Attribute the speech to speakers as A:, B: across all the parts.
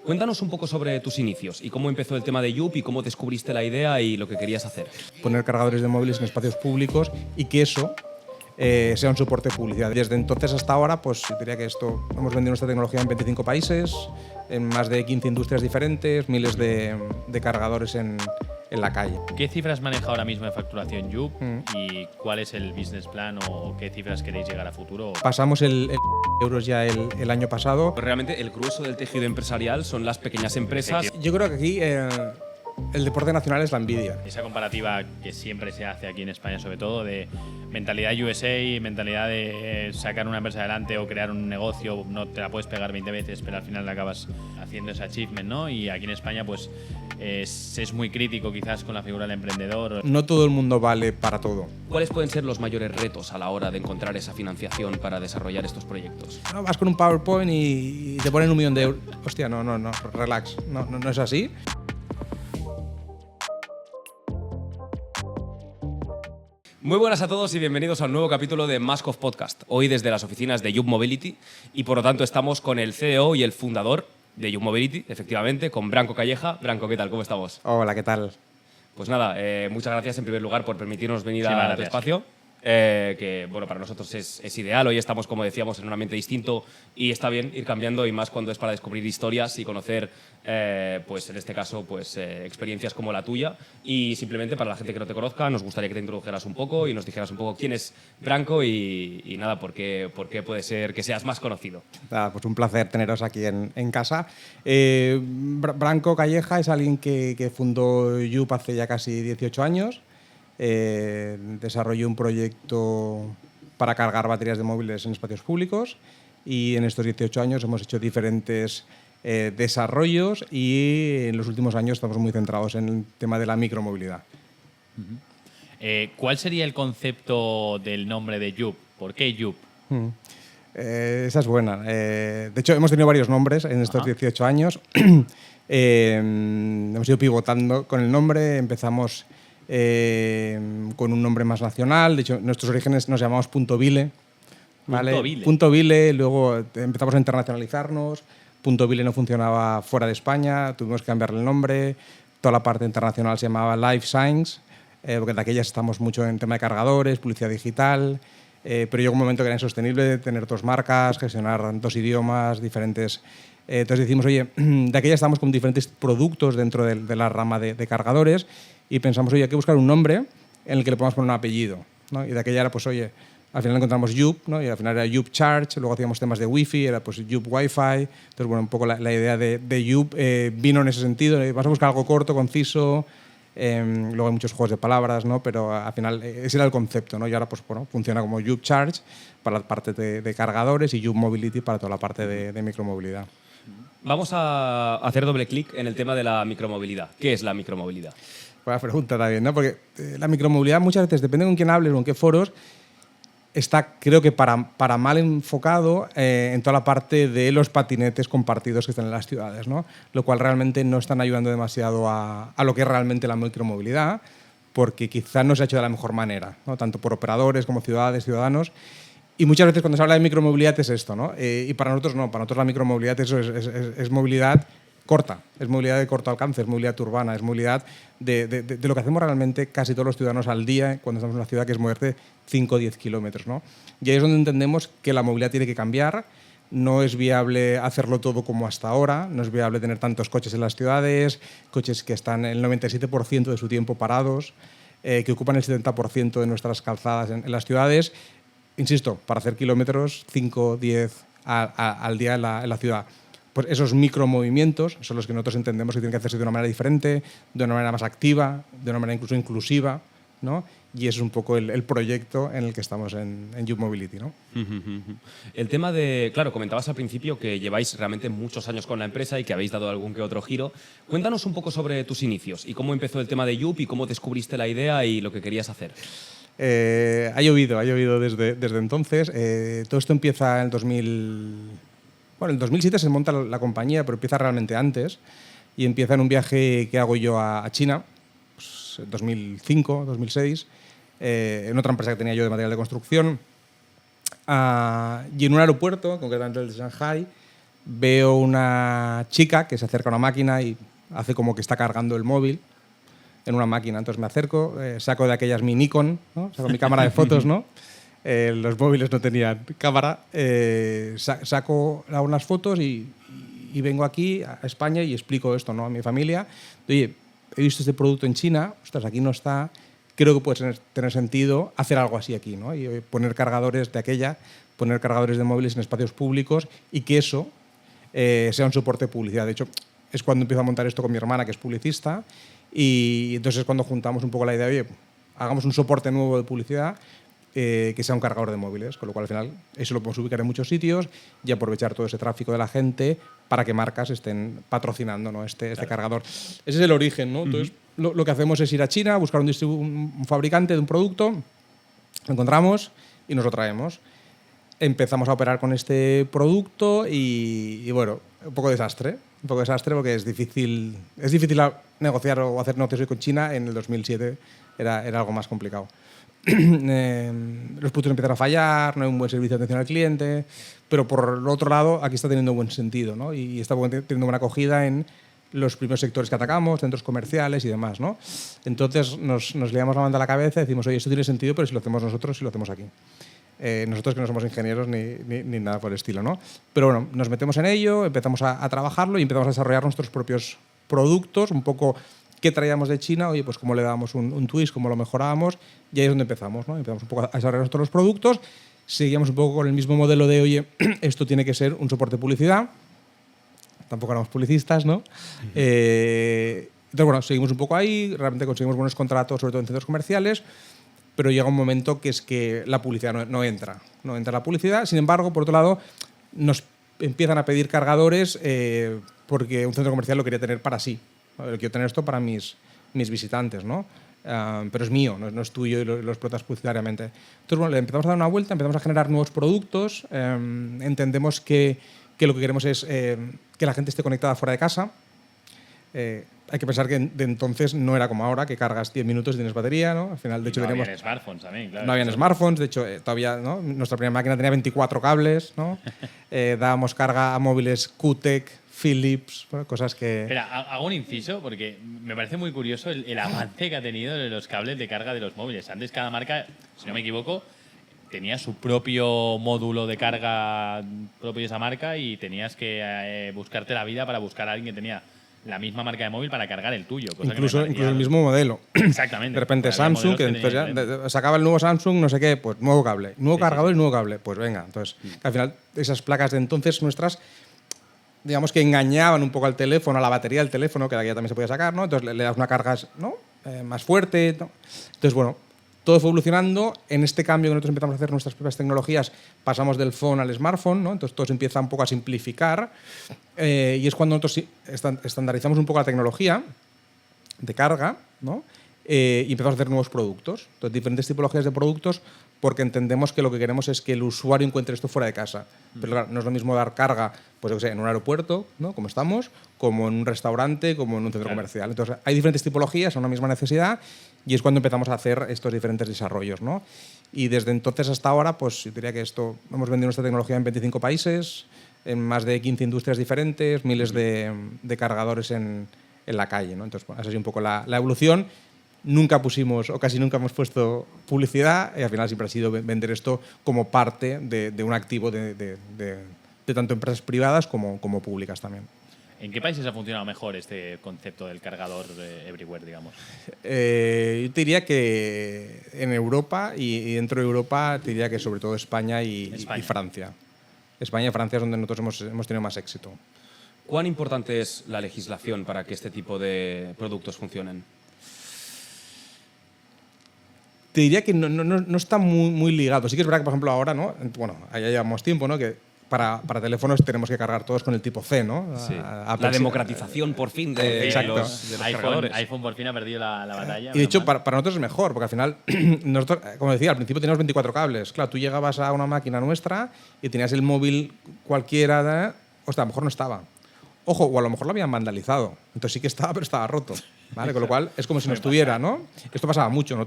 A: Cuéntanos un poco sobre tus inicios y cómo empezó el tema de Yup y cómo descubriste la idea y lo que querías hacer.
B: Poner cargadores de móviles en espacios públicos y que eso sea un soporte de publicidad. Desde entonces hasta ahora, pues diría que hemos vendido nuestra tecnología en 25 países, en más de 15 industrias diferentes, miles de cargadores en la calle.
C: ¿Qué cifras maneja ahora mismo de facturación Yup y cuál es el business plan o qué cifras queréis llegar a futuro?
B: Pasamos el euros ya el año pasado.
A: Realmente el grueso del tejido empresarial son las pequeñas empresas.
B: Yo creo que aquí el deporte nacional es la envidia.
C: Esa comparativa que siempre se hace aquí en España, sobre todo, de mentalidad USA, mentalidad de sacar una empresa adelante o crear un negocio, no te la puedes pegar 20 veces, pero al final acabas haciendo ese achievement, ¿no? Y aquí en España, pues, es muy crítico quizás con la figura del emprendedor.
B: No todo el mundo vale para todo.
A: ¿Cuáles pueden ser los mayores retos a la hora de encontrar esa financiación para desarrollar estos proyectos?
B: No, vas con un PowerPoint y te ponen 1 millón de euros. Hostia, no, relax. No es así.
A: Muy buenas a todos y bienvenidos a un nuevo capítulo de Maskov Podcast. Hoy desde las oficinas de Yup Mobility y por lo tanto estamos con el CEO y el fundador de Yup Mobility, efectivamente, con Branko Calleja. Branko, ¿qué tal? ¿Cómo estamos?
B: Hola, ¿qué tal?
A: Pues nada, muchas gracias en primer lugar por permitirnos venir a tu espacio. Que bueno, para nosotros es ideal. Hoy estamos, como decíamos, en un ambiente distinto y está bien ir cambiando, y más cuando es para descubrir historias y conocer, pues en este caso, pues experiencias como la tuya. Y simplemente para la gente que no te conozca, nos gustaría que te introdujeras un poco y nos dijeras un poco quién es Branko y nada, por qué puede ser que seas más conocido.
B: Pues un placer teneros aquí en casa. Branko Calleja es alguien que fundó Yup hace ya casi 18 años. Desarrolló un proyecto para cargar baterías de móviles en espacios públicos y en estos 18 años hemos hecho diferentes desarrollos y en los últimos años estamos muy centrados en el tema de la micromovilidad.
C: ¿Cuál sería el concepto del nombre de Yup? ¿Por qué Yup?
B: Esa es buena. De hecho, hemos tenido varios nombres en estos 18 años. Hemos ido pivotando con el nombre, empezamos con un nombre más nacional. De hecho, nuestros orígenes nos llamamos Punto Vile. ¿Vale? Punto Vile, luego empezamos a internacionalizarnos. Punto Vile no funcionaba fuera de España, tuvimos que cambiarle el nombre. Toda la parte internacional se llamaba Life Science, porque de aquellas estamos mucho en tema de cargadores, publicidad digital. Pero llegó un momento que era insostenible tener 2 marcas, gestionar 2 idiomas diferentes. Entonces decimos, oye, de aquella estamos con diferentes productos dentro de la rama de cargadores y pensamos, oye, hay que buscar un nombre en el que le podamos poner un apellido, ¿no? Y de aquella era, pues, oye, al final encontramos Yup, ¿no? Y al final era Yup Charge, luego hacíamos temas de Wi-Fi, era pues Yup Wi-Fi. Entonces, bueno, un poco la idea de Yup vino en ese sentido. Vas a buscar algo corto, conciso. Luego hay muchos juegos de palabras, ¿no? Pero al final ese era el concepto, ¿no? Y ahora, pues, bueno, funciona como Yup Charge para la parte de cargadores y Yup Mobility para toda la parte de micromovilidad.
A: Vamos a hacer doble clic en el tema de la micromovilidad. ¿Qué es la micromovilidad?
B: Buena pregunta también, ¿no? Porque la micromovilidad muchas veces, depende con quién hables o en qué foros, está, creo que para mal enfocado en toda la parte de los patinetes compartidos que están en las ciudades, ¿no? Lo cual realmente no están ayudando demasiado a lo que es realmente la micromovilidad, porque quizás no se ha hecho de la mejor manera, ¿no? Tanto por operadores como ciudades, ciudadanos. Y muchas veces cuando se habla de micromovilidad es esto, ¿no? Y para nosotros no, para nosotros la micromovilidad es movilidad corta, es movilidad de corto alcance, es movilidad urbana, es movilidad de lo que hacemos realmente casi todos los ciudadanos al día cuando estamos en una ciudad, que es moverte 5 o 10 kilómetros, ¿no? Y ahí es donde entendemos que la movilidad tiene que cambiar. No es viable hacerlo todo como hasta ahora, no es viable tener tantos coches en las ciudades, coches que están el 97% de su tiempo parados, que ocupan el 70% de nuestras calzadas en las ciudades. Insisto, para hacer kilómetros 5, 10 al día en la ciudad. Pues esos micromovimientos son los que nosotros entendemos que tienen que hacerse de una manera diferente, de una manera más activa, de una manera incluso inclusiva, ¿no? Y ese es un poco el proyecto en el que estamos en Yup Mobility, ¿no?
A: El tema de, claro, comentabas al principio que lleváis realmente muchos años con la empresa y que habéis dado algún que otro giro. Cuéntanos un poco sobre tus inicios y cómo empezó el tema de Yup y cómo descubriste la idea y lo que querías hacer.
B: Ha llovido desde entonces. Todo esto empieza en el 2000. Bueno, en el 2007 se monta la compañía, pero empieza realmente antes. Y empieza en un viaje que hago yo a China, pues, 2005, 2006, en otra empresa que tenía yo de material de construcción. Y en un aeropuerto, concretamente el de Shanghai, veo una chica que se acerca a una máquina y hace como que está cargando el móvil en una máquina. Entonces me acerco, saco de aquellas mi Nikon, ¿no? Saco mi cámara de fotos, ¿no? Los móviles no tenían cámara. Saco unas fotos y vengo aquí a España y explico esto, ¿no? A mi familia. Oye, he visto este producto en China, ostras, aquí no está, creo que puede tener sentido hacer algo así aquí, ¿no? Y poner cargadores de aquella, poner cargadores de móviles en espacios públicos y que eso sea un soporte de publicidad. De hecho, es cuando empiezo a montar esto con mi hermana, que es publicista, y entonces es cuando juntamos un poco la idea de, oye, hagamos un soporte nuevo de publicidad que sea un cargador de móviles, con lo cual al final eso lo podemos ubicar en muchos sitios y aprovechar todo ese tráfico de la gente para que marcas estén patrocinando, ¿no? este cargador. Ese es el origen, ¿no? Entonces lo que hacemos es ir a China, buscar un fabricante de un producto, lo encontramos y nos lo traemos. Empezamos a operar con este producto y bueno, un poco desastre porque es difícil negociar o hacer negocios con China. En el 2007 era algo más complicado. Los productos empiezan a fallar, no hay un buen servicio de atención al cliente, pero por el otro lado aquí está teniendo buen sentido, ¿no? Y está teniendo buena acogida en los primeros sectores que atacamos, centros comerciales y demás, ¿no? Entonces nos liamos la manta a la cabeza y decimos, oye, esto tiene sentido, pero si lo hacemos nosotros, si lo hacemos aquí. Nosotros que no somos ingenieros ni nada por el estilo, ¿no? Pero bueno, nos metemos en ello, empezamos a trabajarlo y empezamos a desarrollar nuestros propios productos, un poco qué traíamos de China, oye, pues cómo le dábamos un twist, cómo lo mejorábamos, y ahí es donde empezamos, ¿no? Empezamos un poco a desarrollar nuestros productos, seguíamos un poco con el mismo modelo de, oye, esto tiene que ser un soporte de publicidad, tampoco éramos publicistas, ¿no? Entonces, bueno, seguimos un poco ahí, realmente conseguimos buenos contratos, sobre todo en centros comerciales, pero llega un momento que es que la publicidad no entra la publicidad. Sin embargo, por otro lado, nos empiezan a pedir cargadores porque un centro comercial lo quería tener para sí. Quiero tener esto para mis visitantes, ¿no? Pero es mío, no es tuyo y lo explotas publicitariamente. Entonces, bueno, le empezamos a dar una vuelta, empezamos a generar nuevos productos, entendemos que lo que queremos es que la gente esté conectada fuera de casa. Hay que pensar que de entonces no era como ahora, que cargas 10 minutos y tienes batería, ¿no? Al final, de hecho,
C: no habían smartphones también, claro.
B: No habían smartphones, de hecho, todavía, ¿no? Nuestra primera máquina tenía 24 cables, ¿no? Dábamos carga a móviles QTEC, Philips, bueno, cosas que...
C: Espera, hago un inciso porque me parece muy curioso el avance que ha tenido de los cables de carga de los móviles. Antes cada marca, si no me equivoco, tenía su propio módulo de carga propio de esa marca y tenías que buscarte la vida para buscar a alguien que tenía la misma marca de móvil para cargar el tuyo. Cosa
B: incluso el mismo modelo.
C: Exactamente.
B: De repente Samsung, que entonces ya sacaba el nuevo Samsung, no sé qué, pues nuevo cable, nuevo cargador y nuevo cable. Pues venga, entonces al final esas placas de entonces nuestras, digamos que engañaban un poco al teléfono, a la batería del teléfono, que de aquí también se podía sacar, ¿no? Entonces le das una carga, ¿no? Más fuerte, ¿no? Entonces, bueno, todo fue evolucionando. En este cambio que nosotros empezamos a hacer nuestras propias tecnologías, pasamos del phone al smartphone, ¿no? Entonces todo se empieza un poco a simplificar y es cuando nosotros estandarizamos un poco la tecnología de carga, ¿no? Y empezamos a hacer nuevos productos. Entonces, diferentes tipologías de productos porque entendemos que lo que queremos es que el usuario encuentre esto fuera de casa. Pero claro, no es lo mismo dar carga, pues yo qué sé, en un aeropuerto, ¿no? Como estamos, como en un restaurante, como en un centro comercial. Entonces, hay diferentes tipologías, una misma necesidad, y es cuando empezamos a hacer estos diferentes desarrollos, ¿no? Y desde entonces hasta ahora, pues yo diría que esto, hemos vendido nuestra tecnología en 25 países, en más de 15 industrias diferentes, miles de cargadores en la calle, ¿no? Entonces, bueno, esa es un poco la evolución. Nunca pusimos, o casi nunca hemos puesto publicidad, y al final siempre ha sido vender esto como parte de un activo de tanto empresas privadas como públicas también.
C: ¿En qué países ha funcionado mejor este concepto del cargador everywhere, digamos?
B: Yo te diría que en Europa y dentro de Europa te diría que sobre todo España y Francia. España y Francia es donde nosotros hemos tenido más éxito.
A: ¿Cuán importante es la legislación para que este tipo de productos funcionen?
B: Te diría que no está muy ligado. Sí que es verdad que, por ejemplo, ahora, ¿no? Bueno, ya llevamos tiempo, ¿no? Que para teléfonos tenemos que cargar todos con el tipo C, ¿no?
A: Sí. La democratización, por fin, de los cargadores.
C: iPhone por fin ha perdido la batalla.
B: Y de hecho, para nosotros es mejor, porque al final, nosotros, como decía, al principio teníamos 24 cables. Claro, tú llegabas a una máquina nuestra y tenías el móvil cualquiera, o sea, a lo mejor no estaba. Ojo, o a lo mejor lo habían vandalizado. Entonces sí que estaba, pero estaba roto. ¿vale? Con lo cual es como si no estuviera, ¿no? Esto pasaba mucho.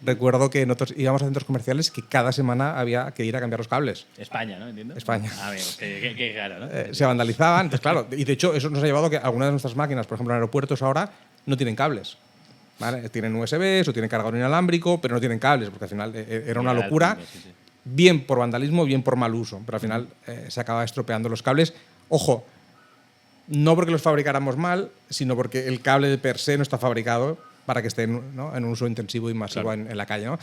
B: Recuerdo que nosotros íbamos a centros comerciales que cada semana había que ir a cambiar los cables.
C: España, ¿no? ¿Entiendo?
B: España.
C: Qué claro, ¿no?
B: Se vandalizaban, entonces claro, y de hecho eso nos ha llevado a que algunas de nuestras máquinas, por ejemplo en aeropuertos ahora, no tienen cables. ¿Vale? Tienen USBs o tienen cargador inalámbrico, pero no tienen cables, porque al final era una locura, bien por vandalismo, bien por mal uso, pero al final se acaba estropeando los cables. Ojo, no porque los fabricáramos mal, sino porque el cable de per se no está fabricado para que esté, ¿no?, en un uso intensivo y masivo en la calle, ¿no?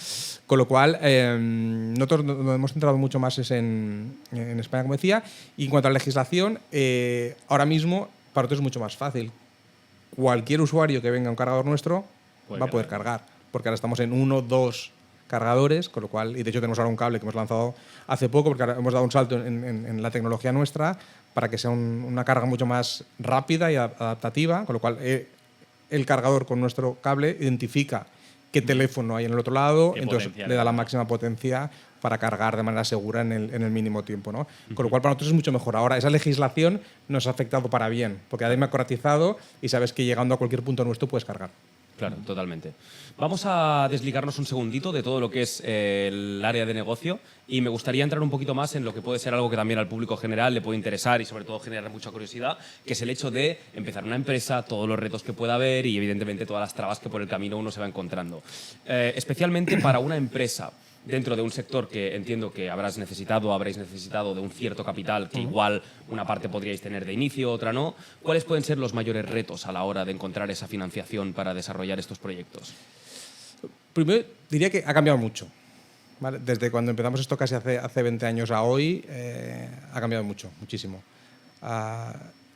B: Con lo cual, nosotros nos hemos centrado mucho más en España, como decía, y en cuanto a la legislación, ahora mismo para nosotros es mucho más fácil. Cualquier usuario que venga a un cargador nuestro va a poder cargar, porque ahora estamos en 1, 2 cargadores, con lo cual, y de hecho tenemos ahora un cable que hemos lanzado hace poco, porque ahora hemos dado un salto en la tecnología nuestra para que sea una carga mucho más rápida y adaptativa, con lo cual el cargador con nuestro cable identifica qué teléfono hay en el otro lado, entonces le da la máxima potencia para cargar de manera segura en el mínimo tiempo, ¿no? Con lo cual para nosotros es mucho mejor. Ahora, esa legislación nos ha afectado para bien, porque ha democratizado y sabes que llegando a cualquier punto nuestro puedes cargar.
A: Claro, totalmente. Vamos a desligarnos un segundito de todo lo que es el área de negocio y me gustaría entrar un poquito más en lo que puede ser algo que también al público general le puede interesar y sobre todo generar mucha curiosidad, que es el hecho de empezar una empresa, todos los retos que pueda haber y evidentemente todas las trabas que por el camino uno se va encontrando. Especialmente para una empresa dentro de un sector que entiendo que habréis necesitado de un cierto capital, que igual una parte podríais tener de inicio, otra no. ¿Cuáles pueden ser los mayores retos a la hora de encontrar esa financiación para desarrollar estos proyectos?
B: Primero, diría que ha cambiado mucho, ¿vale? Desde cuando empezamos esto casi hace 20 años a hoy, ha cambiado muchísimo.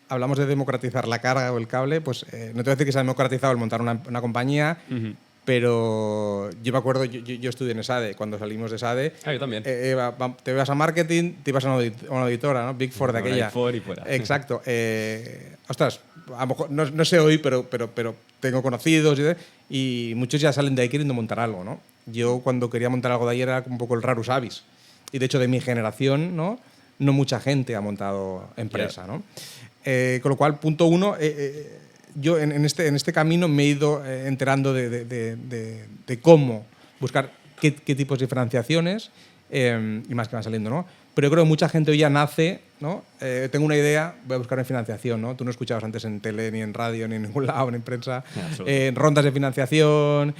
B: Hablamos de democratizar la carga o el cable, pues no te voy a decir que se ha democratizado el montar una compañía, pero yo me acuerdo, yo estudié en ESADE, cuando salimos de ESADE.
A: Yo también.
B: Te ibas a marketing, te ibas a una auditora, ¿no? Big Four de aquella.
A: Big Four y fuera.
B: Exacto. Ostras, a lo mejor, no sé hoy, pero tengo conocidos y muchos ya salen de ahí queriendo montar algo, ¿no? Yo cuando quería montar algo de ahí era un poco el rarus avis. Y de hecho de mi generación, no mucha gente ha montado empresa, ¿no? Con lo cual, punto uno, yo en este camino me he ido enterando de cómo buscar qué tipos de financiaciones y más que van saliendo, ¿no? Pero yo creo que mucha gente hoy ya nace, ¿no? Tengo una idea, voy a buscar en financiación, ¿no? Tú no escuchabas antes en tele, ni en radio, ni en ningún lado, ni en prensa, en rondas de financiación,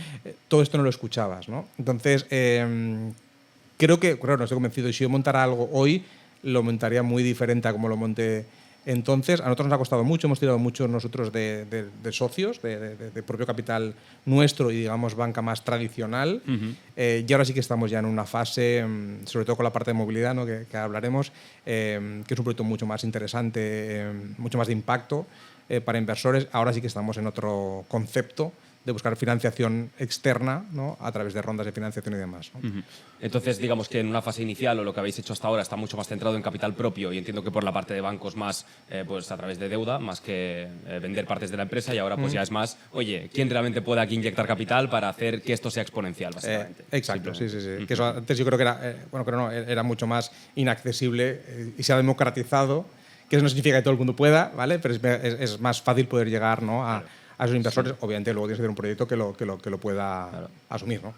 B: todo esto no lo escuchabas, ¿no? Entonces, creo que, claro, no estoy convencido, y si yo montara algo hoy, lo montaría muy diferente a como lo monté. Entonces, a nosotros nos ha costado mucho, hemos tirado mucho nosotros de socios, de propio capital nuestro y, digamos, banca más tradicional. Y ahora sí que estamos ya en una fase, sobre todo con la parte de movilidad, ¿no?, que hablaremos, que es un proyecto mucho más interesante, mucho más de impacto para inversores. Ahora sí que estamos en otro concepto de buscar financiación externa, ¿no?, a través de rondas de financiación y demás, ¿no?
A: Entonces, digamos que en una fase inicial o lo que habéis hecho hasta ahora está mucho más centrado en capital propio y entiendo que por la parte de bancos más pues a través de deuda, más que vender partes de la empresa y ahora pues ya es más, oye, ¿quién realmente puede aquí inyectar capital para hacer que esto sea exponencial, básicamente?
B: Exacto, sí. Que eso antes yo creo que era mucho más inaccesible y se ha democratizado, que eso no significa que todo el mundo pueda, ¿vale? Pero es más fácil poder llegar, ¿no?, a esos inversores. Obviamente luego tienes que tener un proyecto que lo pueda asumir, ¿no?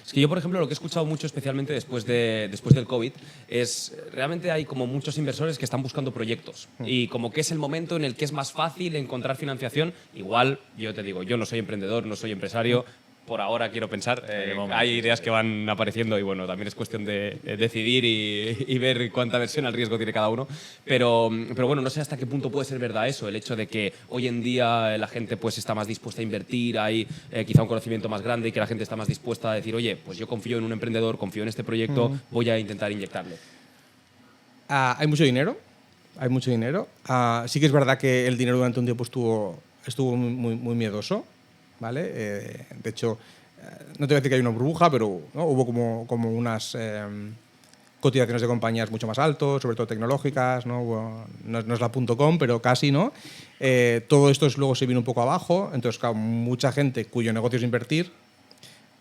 A: Es que yo, por ejemplo, lo que he escuchado mucho, especialmente después del COVID, es realmente hay como muchos inversores que están buscando proyectos y como que es el momento en el que es más fácil encontrar financiación. Igual, yo te digo, yo no soy emprendedor, no soy empresario. Por ahora quiero pensar, hay ideas que van apareciendo y bueno, también es cuestión de decidir y ver cuánta versión al riesgo tiene cada uno. Pero bueno, no sé hasta qué punto puede ser verdad eso, el hecho de que hoy en día la gente pues está más dispuesta a invertir, hay quizá un conocimiento más grande y que la gente está más dispuesta a decir, oye, pues yo confío en un emprendedor, confío en este proyecto, voy a intentar inyectarle.
B: Hay mucho dinero. Sí que es verdad que el dinero durante un tiempo estuvo muy miedoso. ¿Vale? De hecho, no te voy a decir que hay una burbuja, pero ¿no?, hubo como unas cotizaciones de compañías mucho más altas, sobre todo tecnológicas, ¿no? No es la .com, pero casi, ¿no? Todo esto luego se vino un poco abajo, entonces, claro, mucha gente cuyo negocio es invertir,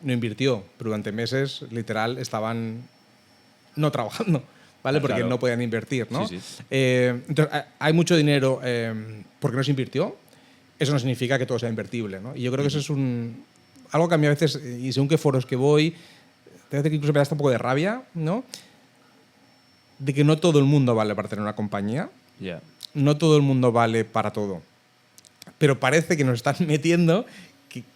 B: no invirtió, pero durante meses, literal, estaban no trabajando, ¿vale? Porque no podían invertir, ¿no?
A: Sí.
B: Entonces, hay mucho dinero porque no se invirtió. eso no significa que todo sea invertible, ¿no? Y yo creo que eso es algo que a mí a veces, y según qué foros que voy, te hace que incluso me da hasta un poco de rabia, ¿no? De que no todo el mundo vale para tener una compañía.
A: Yeah.
B: No todo el mundo vale para todo. Pero parece que nos están metiendo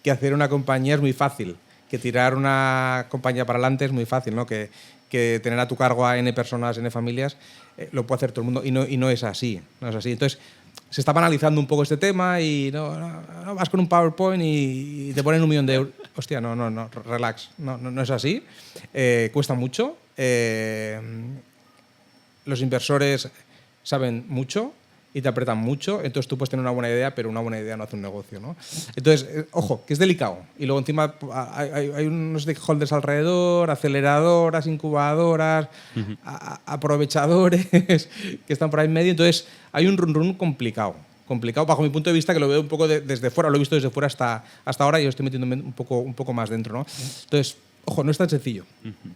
B: que hacer una compañía es muy fácil, que tirar una compañía para adelante es muy fácil, ¿no? Que tener a tu cargo a N personas, N familias, lo puede hacer todo el mundo y no es así. No es así. Entonces, se está banalizando un poco este tema y no vas con un PowerPoint y te ponen 1 millón de euros. Hostia, no, relax. No es así. Cuesta mucho. Los inversores saben mucho y te apretan mucho, entonces tú puedes tener una buena idea, pero una buena idea no hace un negocio, ¿no? Entonces, ojo, que es delicado. Y luego encima hay unos stakeholders alrededor, aceleradoras, incubadoras, aprovechadores que están por ahí en medio. Entonces, hay un run complicado. Complicado bajo mi punto de vista, que lo veo un poco desde fuera, lo he visto desde fuera hasta ahora y yo estoy metiéndome un poco más dentro, ¿no? Entonces, ojo, no es tan sencillo.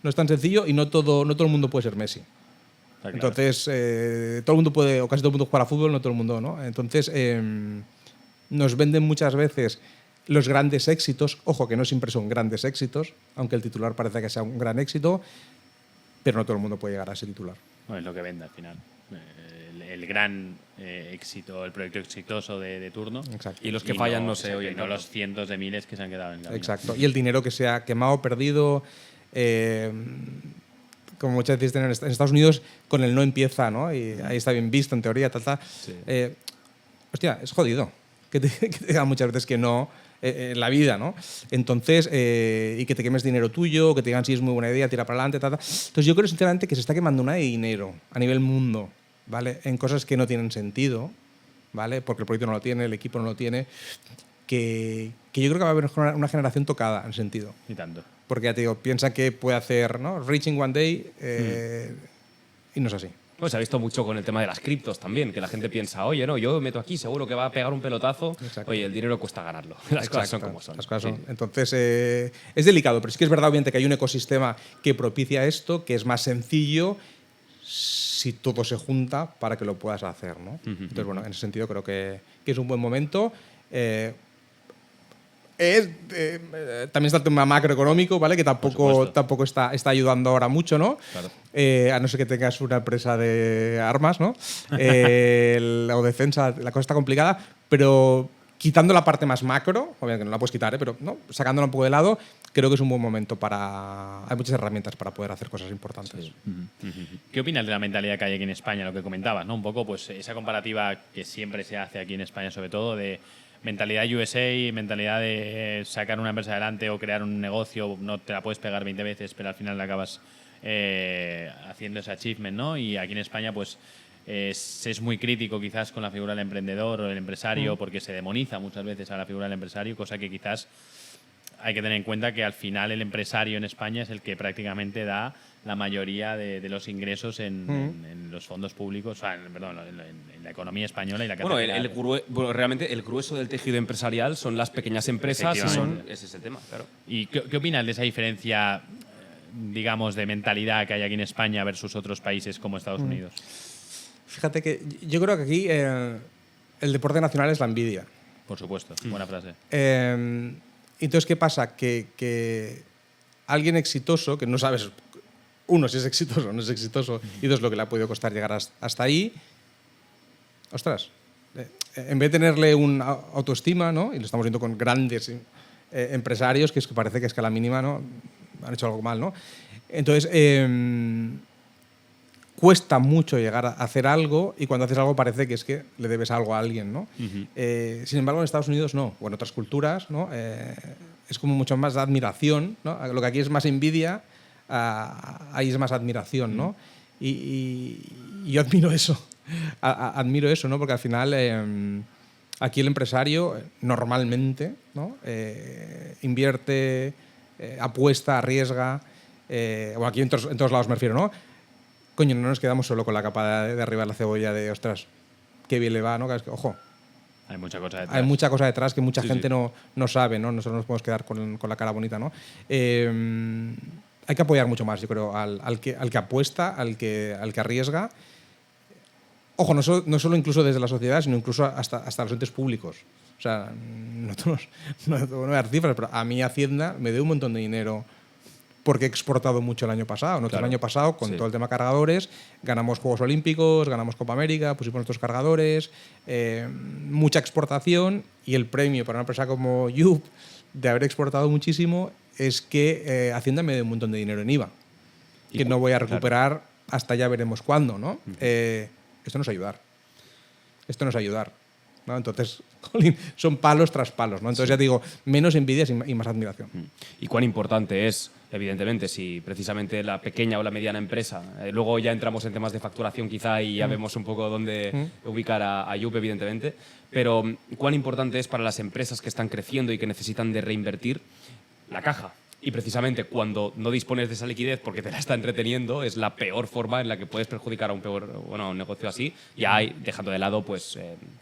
B: No es tan sencillo y no todo el mundo puede ser Messi. Claro. Entonces, todo el mundo puede, o casi todo el mundo juega a fútbol, no todo el mundo, ¿no? Entonces, nos venden muchas veces los grandes éxitos, ojo, que no siempre son grandes éxitos, aunque el titular parece que sea un gran éxito, pero no todo el mundo puede llegar a ese titular.
C: No es lo que vende al final. El gran éxito, el proyecto exitoso de turno.
B: Exacto.
A: Y los que fallan no se oyen.
C: No los cientos de miles que se han quedado en camino.
B: Exacto. Y el dinero que se ha quemado, perdido. Como muchas veces en Estados Unidos, con el no empieza, ¿no? Y ahí está bien visto, en teoría, tal. Sí. Hostia, es jodido que te digan muchas veces que no en la vida, ¿no? Entonces, y que te quemes dinero tuyo, que te digan si es muy buena idea, tira para adelante, tal. Entonces, yo creo sinceramente que se está quemando una de dinero a nivel mundo, ¿vale? En cosas que no tienen sentido, ¿vale? Porque el proyecto no lo tiene, el equipo no lo tiene, que yo creo que va a haber una generación tocada en sentido.
C: Y tanto.
B: Porque ya te digo, piensa que puede hacer, ¿no? Reaching one day y no es así.
A: Pues se ha visto mucho con el tema de las criptos también, que la gente piensa, oye, no, yo meto aquí, seguro que va a pegar un pelotazo. Exacto. Oye, el dinero cuesta ganarlo. Las cosas son como son.
B: Las cosas son. Entonces, es delicado, pero sí que es verdad, obviamente, que hay un ecosistema que propicia esto, que es más sencillo si todo se junta para que lo puedas hacer, ¿no? Entonces, bueno, en ese sentido creo que es un buen momento. También está el tema macroeconómico, ¿vale? Que tampoco está ayudando ahora mucho, ¿no?
A: Claro.
B: A no ser que tengas una empresa de armas, ¿no? O defensa, la cosa está complicada, pero quitando la parte más macro, obviamente que no la puedes quitar, pero ¿no? Sacándola un poco de lado, creo que es un buen momento para... Hay muchas herramientas para poder hacer cosas importantes.
C: Sí. ¿Qué opinas de la mentalidad que hay aquí en España, lo que comentabas, ¿no? Un poco pues esa comparativa que siempre se hace aquí en España, sobre todo, de mentalidad USA, mentalidad de sacar una empresa adelante o crear un negocio, no te la puedes pegar 20 veces, pero al final la acabas haciendo ese achievement, ¿no? Y aquí en España, pues, es muy crítico quizás con la figura del emprendedor o del empresario, porque se demoniza muchas veces a la figura del empresario, cosa que quizás hay que tener en cuenta que al final el empresario en España es el que prácticamente da la mayoría de los ingresos en los fondos públicos, o sea, en la economía española y la
A: realmente el grueso del tejido empresarial son las pequeñas empresas y ese es el tema, claro.
C: ¿Y qué opinas de esa diferencia, digamos, de mentalidad que hay aquí en España versus otros países como Estados Unidos?
B: Fíjate que yo creo que aquí el deporte nacional es la envidia.
C: Por supuesto, buena frase.
B: Entonces, ¿qué pasa? Que alguien exitoso, que no sabes, uno, si es exitoso o no es exitoso, y dos, lo que le ha podido costar llegar hasta ahí, ostras, en vez de tenerle una autoestima, ¿no? Y lo estamos viendo con grandes empresarios, que es que parece que es que a la mínima, ¿no? Han hecho algo mal, ¿no? Entonces, cuesta mucho llegar a hacer algo y cuando haces algo parece que es que le debes algo a alguien, ¿no? Sin embargo, en Estados Unidos no, o en otras culturas, ¿no? Es como mucho más admiración, ¿no? Lo que aquí es más envidia, ahí es más admiración, ¿no? Y yo admiro eso, admiro eso, ¿no? Porque al final aquí el empresario normalmente, ¿no? Invierte, apuesta, arriesga, bueno, aquí en todos lados me refiero, ¿no? Coño, no nos quedamos solo con la capa de arriba de la cebolla de, ostras, qué bien le va, ¿no? Es que, ojo,
C: hay mucha cosa detrás.
B: Hay mucha cosa detrás que mucha gente no sabe, ¿no? Nosotros nos podemos quedar con la cara bonita, ¿no? Hay que apoyar mucho más, yo creo, al que apuesta, al que arriesga. Ojo, no solo incluso desde la sociedad, sino incluso hasta los entes públicos. O sea, no voy a dar cifras, pero a mí Hacienda me dio un montón de dinero porque he exportado mucho el año pasado. Nosotros el año pasado, con todo el tema cargadores, ganamos Juegos Olímpicos, ganamos Copa América, pusimos nuestros cargadores, mucha exportación, y el premio para una empresa como Yup de haber exportado muchísimo es que Hacienda me dio un montón de dinero en IVA, que no voy a recuperar hasta ya veremos cuándo, ¿no? Esto no es ayudar. Esto no es ayudar, ¿no? Entonces, jolín, son palos tras palos, ¿no? Entonces ya digo, menos envidias y más admiración.
A: Y cuán importante es, evidentemente, si precisamente la pequeña o la mediana empresa, luego ya entramos en temas de facturación quizá y ya vemos un poco dónde ubicar a Yup, evidentemente, pero cuán importante es para las empresas que están creciendo y que necesitan de reinvertir la caja. Y precisamente cuando no dispones de esa liquidez porque te la está entreteniendo, es la peor forma en la que puedes perjudicar a un negocio así. Ya hay, dejando de lado, pues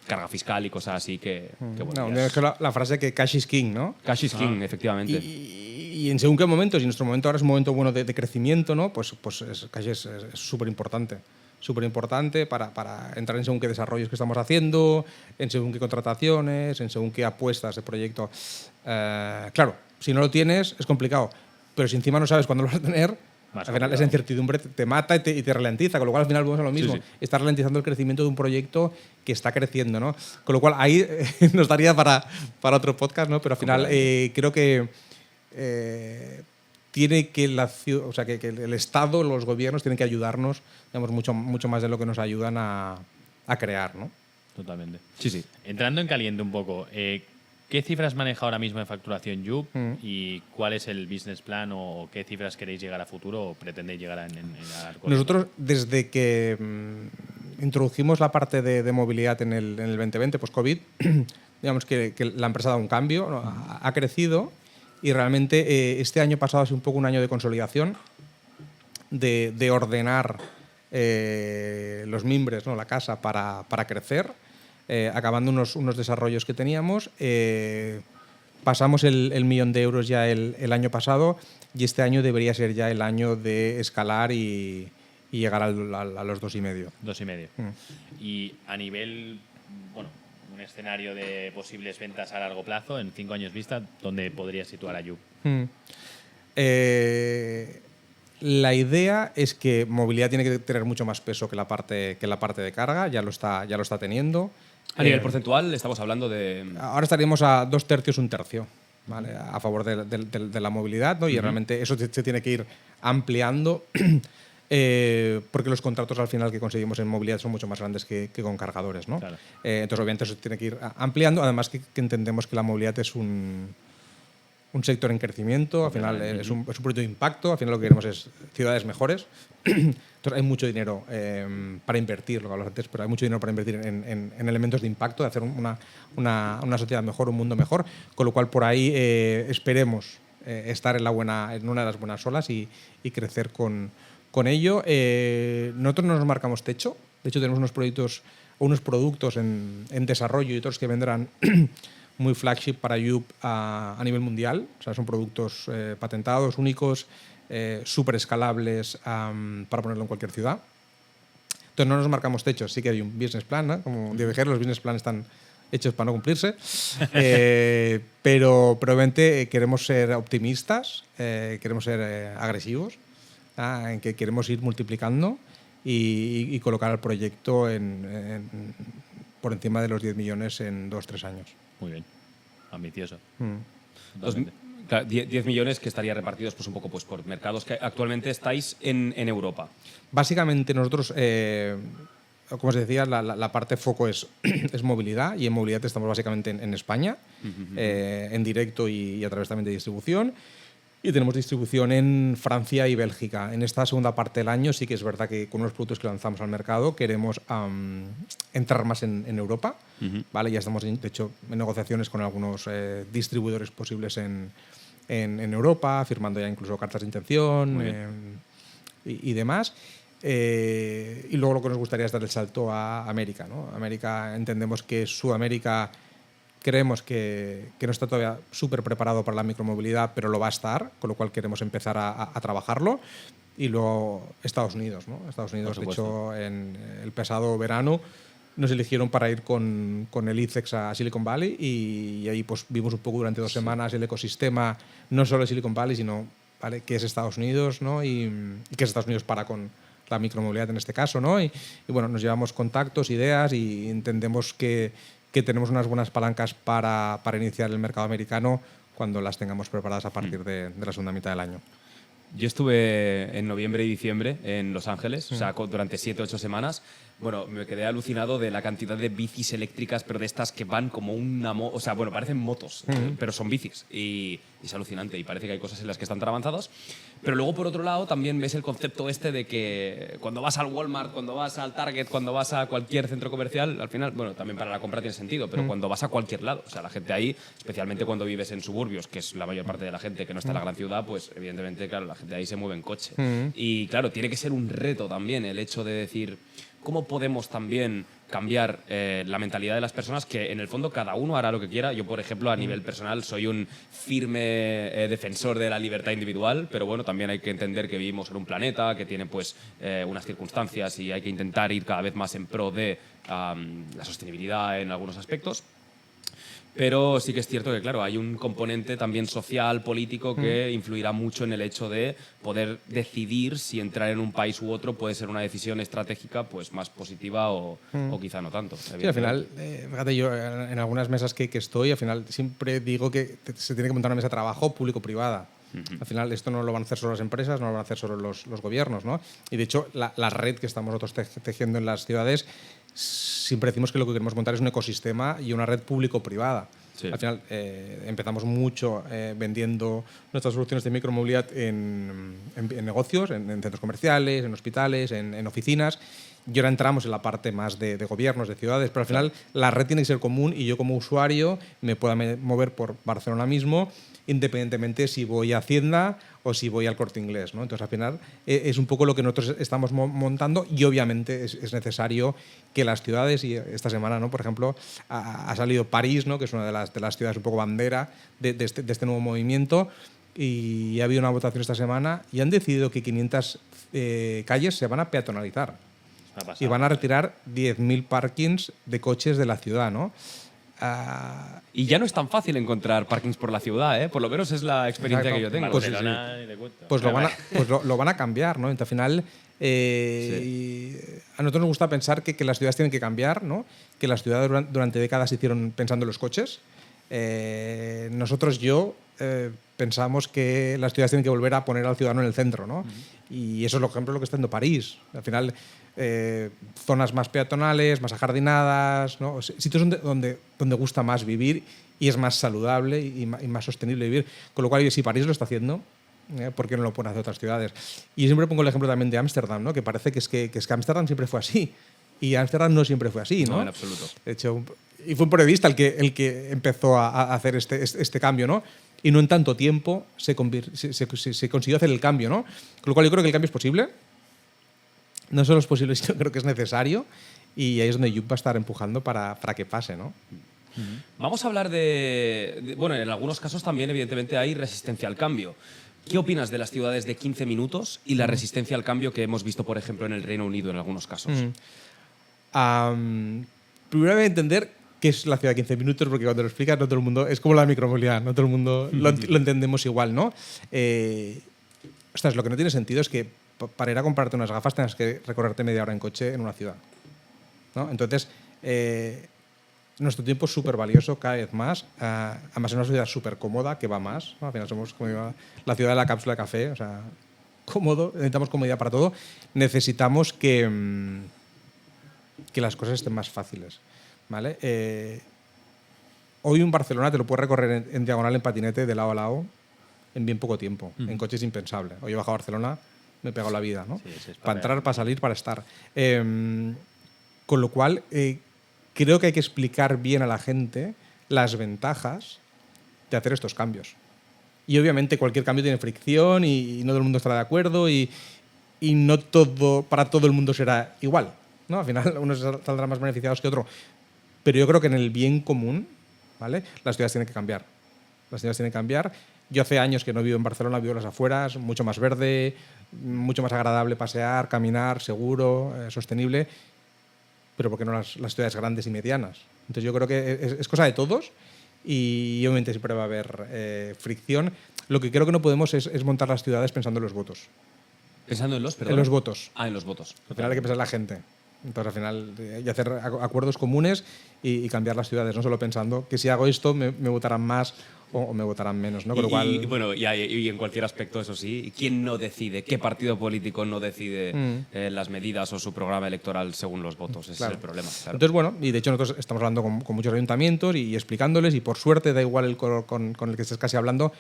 A: carga fiscal y cosas así que bueno.
B: No, la frase que cash is king, ¿no?
A: Cash is king, efectivamente.
B: Y en según qué momentos, y nuestro momento ahora es un momento bueno de crecimiento, ¿no? Pues cash es súper importante. Súper importante para entrar en según qué desarrollos que estamos haciendo, en según qué contrataciones, en según qué apuestas de proyecto. Claro, si no lo tienes es complicado, pero si encima no sabes cuándo lo vas a tener, al final esa incertidumbre te mata y te ralentiza, con lo cual al final volvemos a lo mismo. Sí. Está ralentizando el crecimiento de un proyecto que está creciendo, ¿no? Con lo cual ahí nos daría para otro podcast, ¿no? Pero al final creo que tiene que que el Estado, los gobiernos tienen que ayudarnos, digamos, mucho más de lo que nos ayudan a crear, ¿no?
C: Totalmente.
A: Sí.
C: Entrando en caliente un poco, ¿qué cifras maneja ahora mismo de facturación Yup y cuál es el business plan o qué cifras queréis llegar a futuro o pretendéis llegar a
B: Nosotros, desde que introdujimos la parte de movilidad en el 2020, post-COVID, digamos que la empresa ha dado un cambio, ¿no? Ha crecido, y realmente este año pasado ha sido un poco un año de consolidación, de ordenar los mimbres, ¿no? La casa para crecer. Acabando unos desarrollos que teníamos, pasamos el 1 millón de euros ya el año pasado, y este año debería ser ya el año de escalar y llegar a los 2,5.
C: 2,5. Y a nivel, bueno, un escenario de posibles ventas a largo plazo, en 5 años vista, ¿dónde podría situar a Yup?
B: La idea es que movilidad tiene que tener mucho más peso que la parte de carga, ya lo está teniendo.
A: A nivel porcentual estamos hablando de...
B: Ahora estaríamos a 2/3, 1/3, ¿vale? A favor de la movilidad, ¿no? Y realmente eso se tiene que ir ampliando porque los contratos al final que conseguimos en movilidad son mucho más grandes que con cargadores, ¿no?
C: Claro.
B: Entonces obviamente eso se tiene que ir ampliando, además que entendemos que la movilidad es un sector en crecimiento, al final es un proyecto de impacto, al final lo que queremos es ciudades mejores. Entonces hay mucho dinero para invertir, lo que hablamos antes, pero hay mucho dinero para invertir en elementos de impacto, de hacer una sociedad mejor, un mundo mejor, con lo cual por ahí esperemos estar en una de las buenas olas y crecer con ello. Nosotros no nos marcamos techo, de hecho tenemos unos productos en desarrollo y otros que vendrán muy flagship para Yup a nivel mundial. O sea, son productos patentados, únicos, súper escalables para ponerlo en cualquier ciudad. Entonces no nos marcamos techos, sí que hay un business plan, ¿no? Como DBG, los business plans están hechos para no cumplirse, pero obviamente queremos ser optimistas, queremos ser agresivos, en que queremos ir multiplicando y colocar el proyecto por encima de los 10 millones en 2-3 años.
C: Muy bien, ambicioso.
A: 10 millones que estarían repartidos pues un poco pues por mercados que actualmente estáis en Europa.
B: Básicamente nosotros, como os decía, la parte foco es movilidad, y en movilidad estamos básicamente en España, en directo y a través también de distribución. Y tenemos distribución en Francia y Bélgica. En esta segunda parte del año sí que es verdad que con unos productos que lanzamos al mercado queremos entrar más en Europa. ¿Vale? Ya estamos, de hecho, en negociaciones con algunos distribuidores posibles en Europa, firmando ya incluso cartas de intención y demás. Y luego lo que nos gustaría es dar el salto a América, ¿no? América, entendemos que Sudamérica creemos que no está todavía súper preparado para la micromovilidad, pero lo va a estar, con lo cual queremos empezar a trabajarlo. Y luego Estados Unidos, ¿no? Estados Unidos, de hecho, en el pasado verano nos eligieron para ir con el ICEX a Silicon Valley y ahí pues vimos un poco durante 2 semanas el ecosistema, no solo de Silicon Valley, sino qué es Estados Unidos, ¿no? y qué es Estados Unidos para con la micromovilidad en este caso, ¿no? Y bueno, nos llevamos contactos, ideas y entendemos que tenemos unas buenas palancas para iniciar el mercado americano cuando las tengamos preparadas a partir de la segunda mitad del año.
A: Yo estuve en noviembre y diciembre en Los Ángeles, o sea, durante 7 o 8 semanas. Bueno, me quedé alucinado de la cantidad de bicis eléctricas, pero de estas que van como una o sea, bueno, parecen motos, pero son bicis. Y es alucinante y parece que hay cosas en las que están tan avanzados. Pero luego, por otro lado, también ves el concepto este de que cuando vas al Walmart, cuando vas al Target, cuando vas a cualquier centro comercial, al final, bueno, también para la compra tiene sentido, pero cuando vas a cualquier lado, o sea, la gente ahí, especialmente cuando vives en suburbios, que es la mayor parte de la gente que no está en la gran ciudad, pues evidentemente, claro, la gente ahí se mueve en coche. Y claro, tiene que ser un reto también el hecho de decir, ¿cómo podemos también cambiar la mentalidad de las personas? Que en el fondo cada uno hará lo que quiera. Yo, por ejemplo, a nivel personal soy un firme defensor de la libertad individual, pero bueno, también hay que entender que vivimos en un planeta que tiene pues unas circunstancias y hay que intentar ir cada vez más en pro de la sostenibilidad en algunos aspectos. Pero sí que es cierto que, claro, hay un componente también social, político, que influirá mucho en el hecho de poder decidir si entrar en un país u otro puede ser una decisión estratégica pues más positiva o quizá no tanto.
B: Sí, al final, fíjate, yo en algunas mesas que estoy, al final siempre digo que se tiene que montar una mesa de trabajo público-privada. Al final esto no lo van a hacer solo las empresas, no lo van a hacer solo los gobiernos, ¿no? Y de hecho la red que estamos nosotros tejiendo en las ciudades, siempre decimos que lo que queremos montar es un ecosistema y una red público-privada. Sí. Al final empezamos mucho vendiendo nuestras soluciones de micromovilidad en negocios, en centros comerciales, en hospitales, en oficinas. Y ahora entramos en la parte más de gobiernos, de ciudades, pero al final la red tiene que ser común y yo como usuario me pueda mover por Barcelona mismo, independientemente si voy a Hacienda o si voy al Corte Inglés, ¿no? Entonces, al final, es un poco lo que nosotros estamos montando y obviamente es necesario que las ciudades, y esta semana, ¿no? Por ejemplo, ha salido París, ¿no? Que es una de las ciudades un poco bandera de este nuevo movimiento, y ha habido una votación esta semana y han decidido que 500 calles se van a peatonalizar y van a retirar 10.000 parkings de coches de la ciudad, ¿no?
A: Y ya no es tan fácil encontrar parkings por la ciudad, ¿eh? Por lo menos es la experiencia que yo tengo.
B: Pues lo van a cambiar, ¿no? Entonces, al final, a nosotros nos gusta pensar que las ciudades tienen que cambiar, ¿no? Que las ciudades durante décadas se hicieron pensando en los coches. Nosotros, pensamos que las ciudades tienen que volver a poner al ciudadano en el centro, ¿no? Y eso es, por ejemplo, lo que está haciendo París. Al final, zonas más peatonales, más ajardinadas, ¿no? Sitios donde gusta más vivir y es más saludable y más sostenible vivir. Con lo cual, si París lo está haciendo, ¿por qué no lo pueden hacer otras ciudades? Y yo siempre pongo el ejemplo también de Ámsterdam, ¿no? Que parece que es que Ámsterdam siempre fue así. Y Ámsterdam no siempre fue así, ¿no?
A: No, en absoluto.
B: De hecho, y fue un periodista el que empezó a hacer este cambio, ¿no? Y no en tanto tiempo se consiguió hacer el cambio, ¿no? Con lo cual yo creo que el cambio es posible. No solo es posible, sino creo que es necesario. Y ahí es donde Yup va a estar empujando para que pase, ¿no?
A: Vamos a hablar bueno, en algunos casos también, evidentemente, hay resistencia al cambio. ¿Qué opinas de las ciudades de 15 minutos y la resistencia al cambio que hemos visto, por ejemplo, en el Reino Unido en algunos casos?
B: Primero voy a entender qué es la ciudad de 15 minutos, porque cuando lo explicas, no todo el mundo, es como la micromovilidad, no todo el mundo lo entendemos igual, ¿no? Lo que no tiene sentido es que para ir a comprarte unas gafas tengas que recorrerte media hora en coche en una ciudad, ¿no? Entonces, nuestro tiempo es súper valioso cada vez más. Además, es una ciudad súper cómoda que va más, ¿no? Al final somos como la ciudad de la cápsula de café, o sea, cómodo, necesitamos comodidad para todo. Necesitamos que las cosas estén más fáciles, ¿vale? Hoy en Barcelona te lo puedes recorrer en diagonal en patinete de lado a lado en bien poco tiempo. En coche es impensable. Hoy he bajado a Barcelona, me he pegado la vida, ¿no? Sí, para entrar, para salir, para estar. Con lo cual, creo que hay que explicar bien a la gente las ventajas de hacer estos cambios. Y obviamente cualquier cambio tiene fricción y no todo el mundo estará de acuerdo y no todo, para todo el mundo será igual, ¿no? Al final unos saldrán más beneficiados que otro. Pero yo creo que en el bien común ¿vale? Las ciudades tienen que cambiar. Las ciudades tienen que cambiar. Yo hace años que no vivo en Barcelona, vivo en las afueras, mucho más verde, mucho más agradable pasear, caminar, seguro, sostenible, pero ¿por qué no las ciudades grandes y medianas? Entonces yo creo que es cosa de todos y obviamente siempre va a haber fricción. Lo que creo que no podemos es montar las ciudades pensando en los votos.
A: ¿Pensando en los, perdón?
B: En los votos.
A: Ah, en los votos.
B: Al final hay que pensar en la gente. Entonces, al final, hay que hacer acuerdos comunes y cambiar las ciudades, no solo pensando que si hago esto me votarán más o me votarán menos, ¿no? Con lo cual...
A: y en cualquier aspecto, eso sí, ¿quién no decide? ¿Qué partido político no decide las medidas o su programa electoral según los votos? Ese es el problema. Claro.
B: Entonces, bueno, y de hecho nosotros estamos hablando con muchos ayuntamientos y explicándoles, y por suerte, da igual el color con el que estés casi hablando,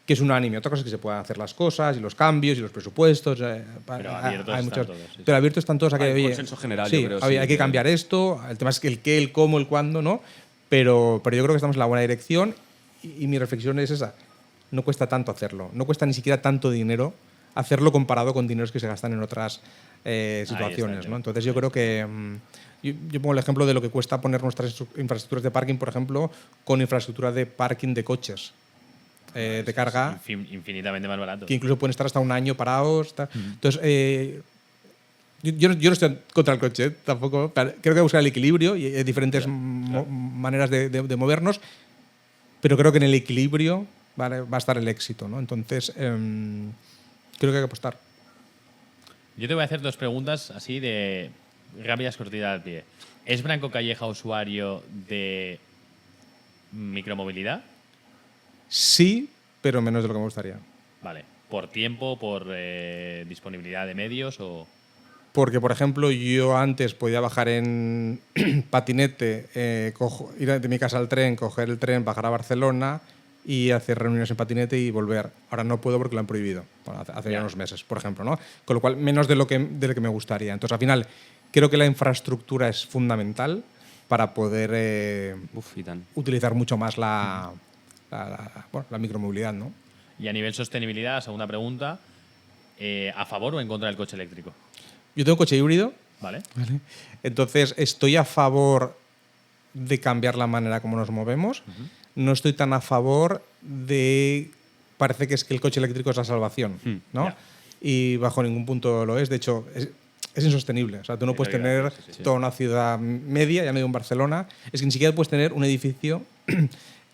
B: que es unánime. Otra cosa es que se puedan hacer las cosas y los cambios y los presupuestos.
C: Pero abiertos
B: hay
C: están todos. Sí,
B: pero abiertos están todos a que,
A: hay
B: oye,
A: consenso general,
B: sí,
A: yo creo.
B: Hay que cambiar esto. El tema es que el qué, el cómo, el cuándo, ¿no? Pero yo creo que estamos en la buena dirección y mi reflexión es esa. No cuesta tanto hacerlo. No cuesta ni siquiera tanto dinero hacerlo comparado con dineros que se gastan en otras situaciones, ¿no? Entonces yo creo que... Yo pongo el ejemplo de lo que cuesta poner nuestras infraestructuras de parking, por ejemplo, con infraestructura de parking de coches. De carga.
C: Es infinitamente más barato.
B: Que incluso pueden estar hasta un año parados. Entonces, yo no estoy contra el coche, tampoco. Creo que hay que buscar el equilibrio y hay diferentes maneras de movernos, pero creo que en el equilibrio va a estar el éxito, ¿no? Entonces, creo que hay que apostar.
C: Yo te voy a hacer dos preguntas así de rápidas cortitas al pie. ¿Es Branco Calleja usuario de micromovilidad?
B: Sí, pero menos de lo que me gustaría.
C: Vale. ¿Por tiempo, por disponibilidad de medios o...?
B: Porque, por ejemplo, yo antes podía bajar en patinete, ir de mi casa al tren, coger el tren, bajar a Barcelona y hacer reuniones en patinete y volver. Ahora no puedo porque lo han prohibido, bueno, hace ya unos meses, por ejemplo, ¿no? Con lo cual, menos de lo que me gustaría. Entonces, al final, creo que la infraestructura es fundamental para poder utilizar mucho más la micromovilidad, ¿no?
C: Y a nivel sostenibilidad, segunda pregunta, ¿a favor o en contra del coche eléctrico?
B: Yo tengo un coche híbrido.
C: Vale.
B: Entonces, estoy a favor de cambiar la manera como nos movemos. No estoy tan a favor de... Parece que es que el coche eléctrico es la salvación, ¿no? Yeah. Y bajo ningún punto lo es. De hecho, es insostenible. O sea, tú no puedes tener toda una ciudad media, ya medio en Barcelona. Es que ni siquiera puedes tener un edificio...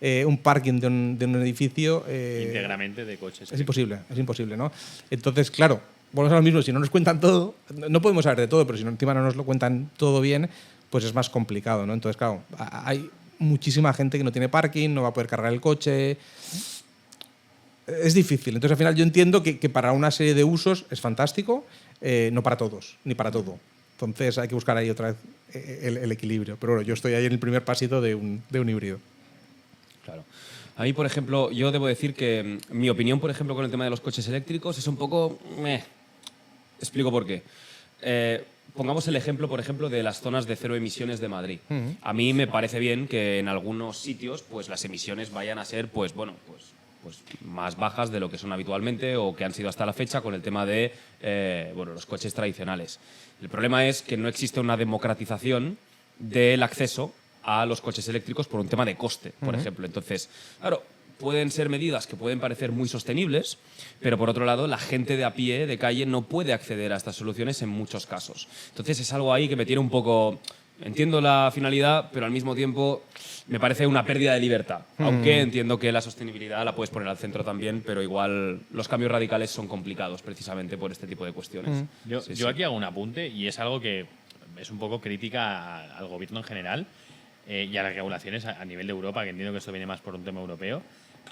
B: un parking de un edificio...
C: íntegramente de coches.
B: Es imposible, ¿no? Entonces, claro, volvemos a lo mismo. Si no nos cuentan todo, no podemos saber de todo, pero si encima no nos lo cuentan todo bien, pues es más complicado, ¿no? Entonces, claro, hay muchísima gente que no tiene parking, no va a poder cargar el coche. Es difícil. Entonces, al final yo entiendo que para una serie de usos es fantástico, no para todos, ni para todo. Entonces, hay que buscar ahí otra vez el equilibrio. Pero bueno, yo estoy ahí en el primer pasito de un híbrido.
A: Claro. A mí, por ejemplo, yo debo decir que mi opinión, por ejemplo, con el tema de los coches eléctricos es un poco... Explico por qué. Pongamos el ejemplo, por ejemplo, de las zonas de cero emisiones de Madrid. A mí me parece bien que en algunos sitios pues, las emisiones vayan a ser pues más bajas de lo que son habitualmente o que han sido hasta la fecha con el tema de los coches tradicionales. El problema es que no existe una democratización del acceso a los coches eléctricos por un tema de coste, por ejemplo. Entonces, claro, pueden ser medidas que pueden parecer muy sostenibles, pero por otro lado, la gente de a pie, de calle, no puede acceder a estas soluciones en muchos casos. Entonces, es algo ahí que me tiene un poco... Entiendo la finalidad, pero al mismo tiempo me parece una pérdida de libertad. Aunque entiendo que la sostenibilidad la puedes poner al centro también, pero igual los cambios radicales son complicados precisamente por este tipo de cuestiones.
C: Yo aquí hago un apunte y es algo que es un poco crítica al gobierno en general. Y a las regulaciones a nivel de Europa, que entiendo que esto viene más por un tema europeo,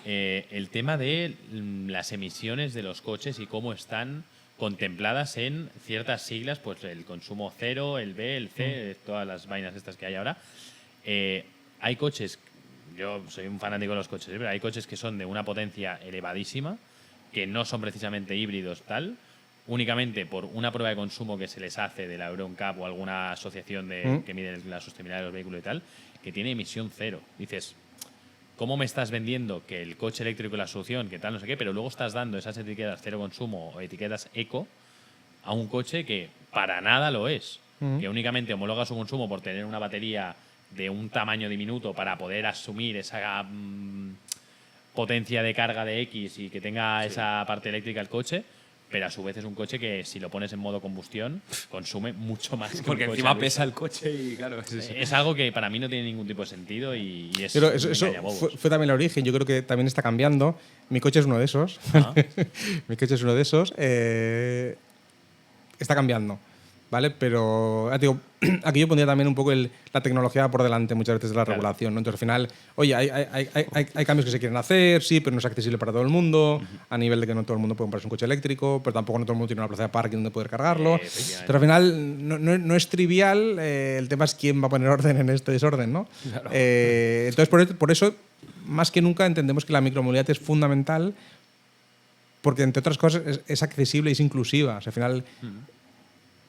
C: el tema de las emisiones de los coches y cómo están contempladas en ciertas siglas, pues el consumo cero, el B, el C, todas las vainas estas que hay ahora. Hay coches, yo soy un fanático de los coches, pero hay coches que son de una potencia elevadísima, que no son precisamente híbridos tal, únicamente por una prueba de consumo que se les hace de la Euro NCAP o alguna asociación que mide la sostenibilidad de los vehículos y tal, que tiene emisión cero. Dices, ¿cómo me estás vendiendo que el coche eléctrico es la solución, que tal, no sé qué, pero luego estás dando esas etiquetas cero consumo o etiquetas eco a un coche que para nada lo es? Que únicamente homologa su consumo por tener una batería de un tamaño diminuto para poder asumir esa potencia de carga de X y que tenga esa parte eléctrica el coche, pero a su vez es un coche que si lo pones en modo combustión consume mucho más.
A: Porque encima pesa el coche y claro.
C: Es algo que para mí no tiene ningún tipo de sentido y es
B: pero eso fue también el origen. Yo creo que también está cambiando. Mi coche es uno de esos. Mi coche es uno de esos. Está cambiando. ¿Vale? Pero digo, aquí yo pondría también un poco la tecnología por delante muchas veces de la regulación, ¿no? Entonces, al final, oye, hay cambios que se quieren hacer, sí, pero no es accesible para todo el mundo, a nivel de que no todo el mundo puede comprarse un coche eléctrico, pero tampoco no todo el mundo tiene una plaza de parking donde poder cargarlo. Pero al final no es trivial, el tema es quién va a poner orden en este desorden, ¿no? Claro. Entonces, por eso, más que nunca, entendemos que la micromovilidad es fundamental porque, entre otras cosas, es accesible y es inclusiva. O sea, al final…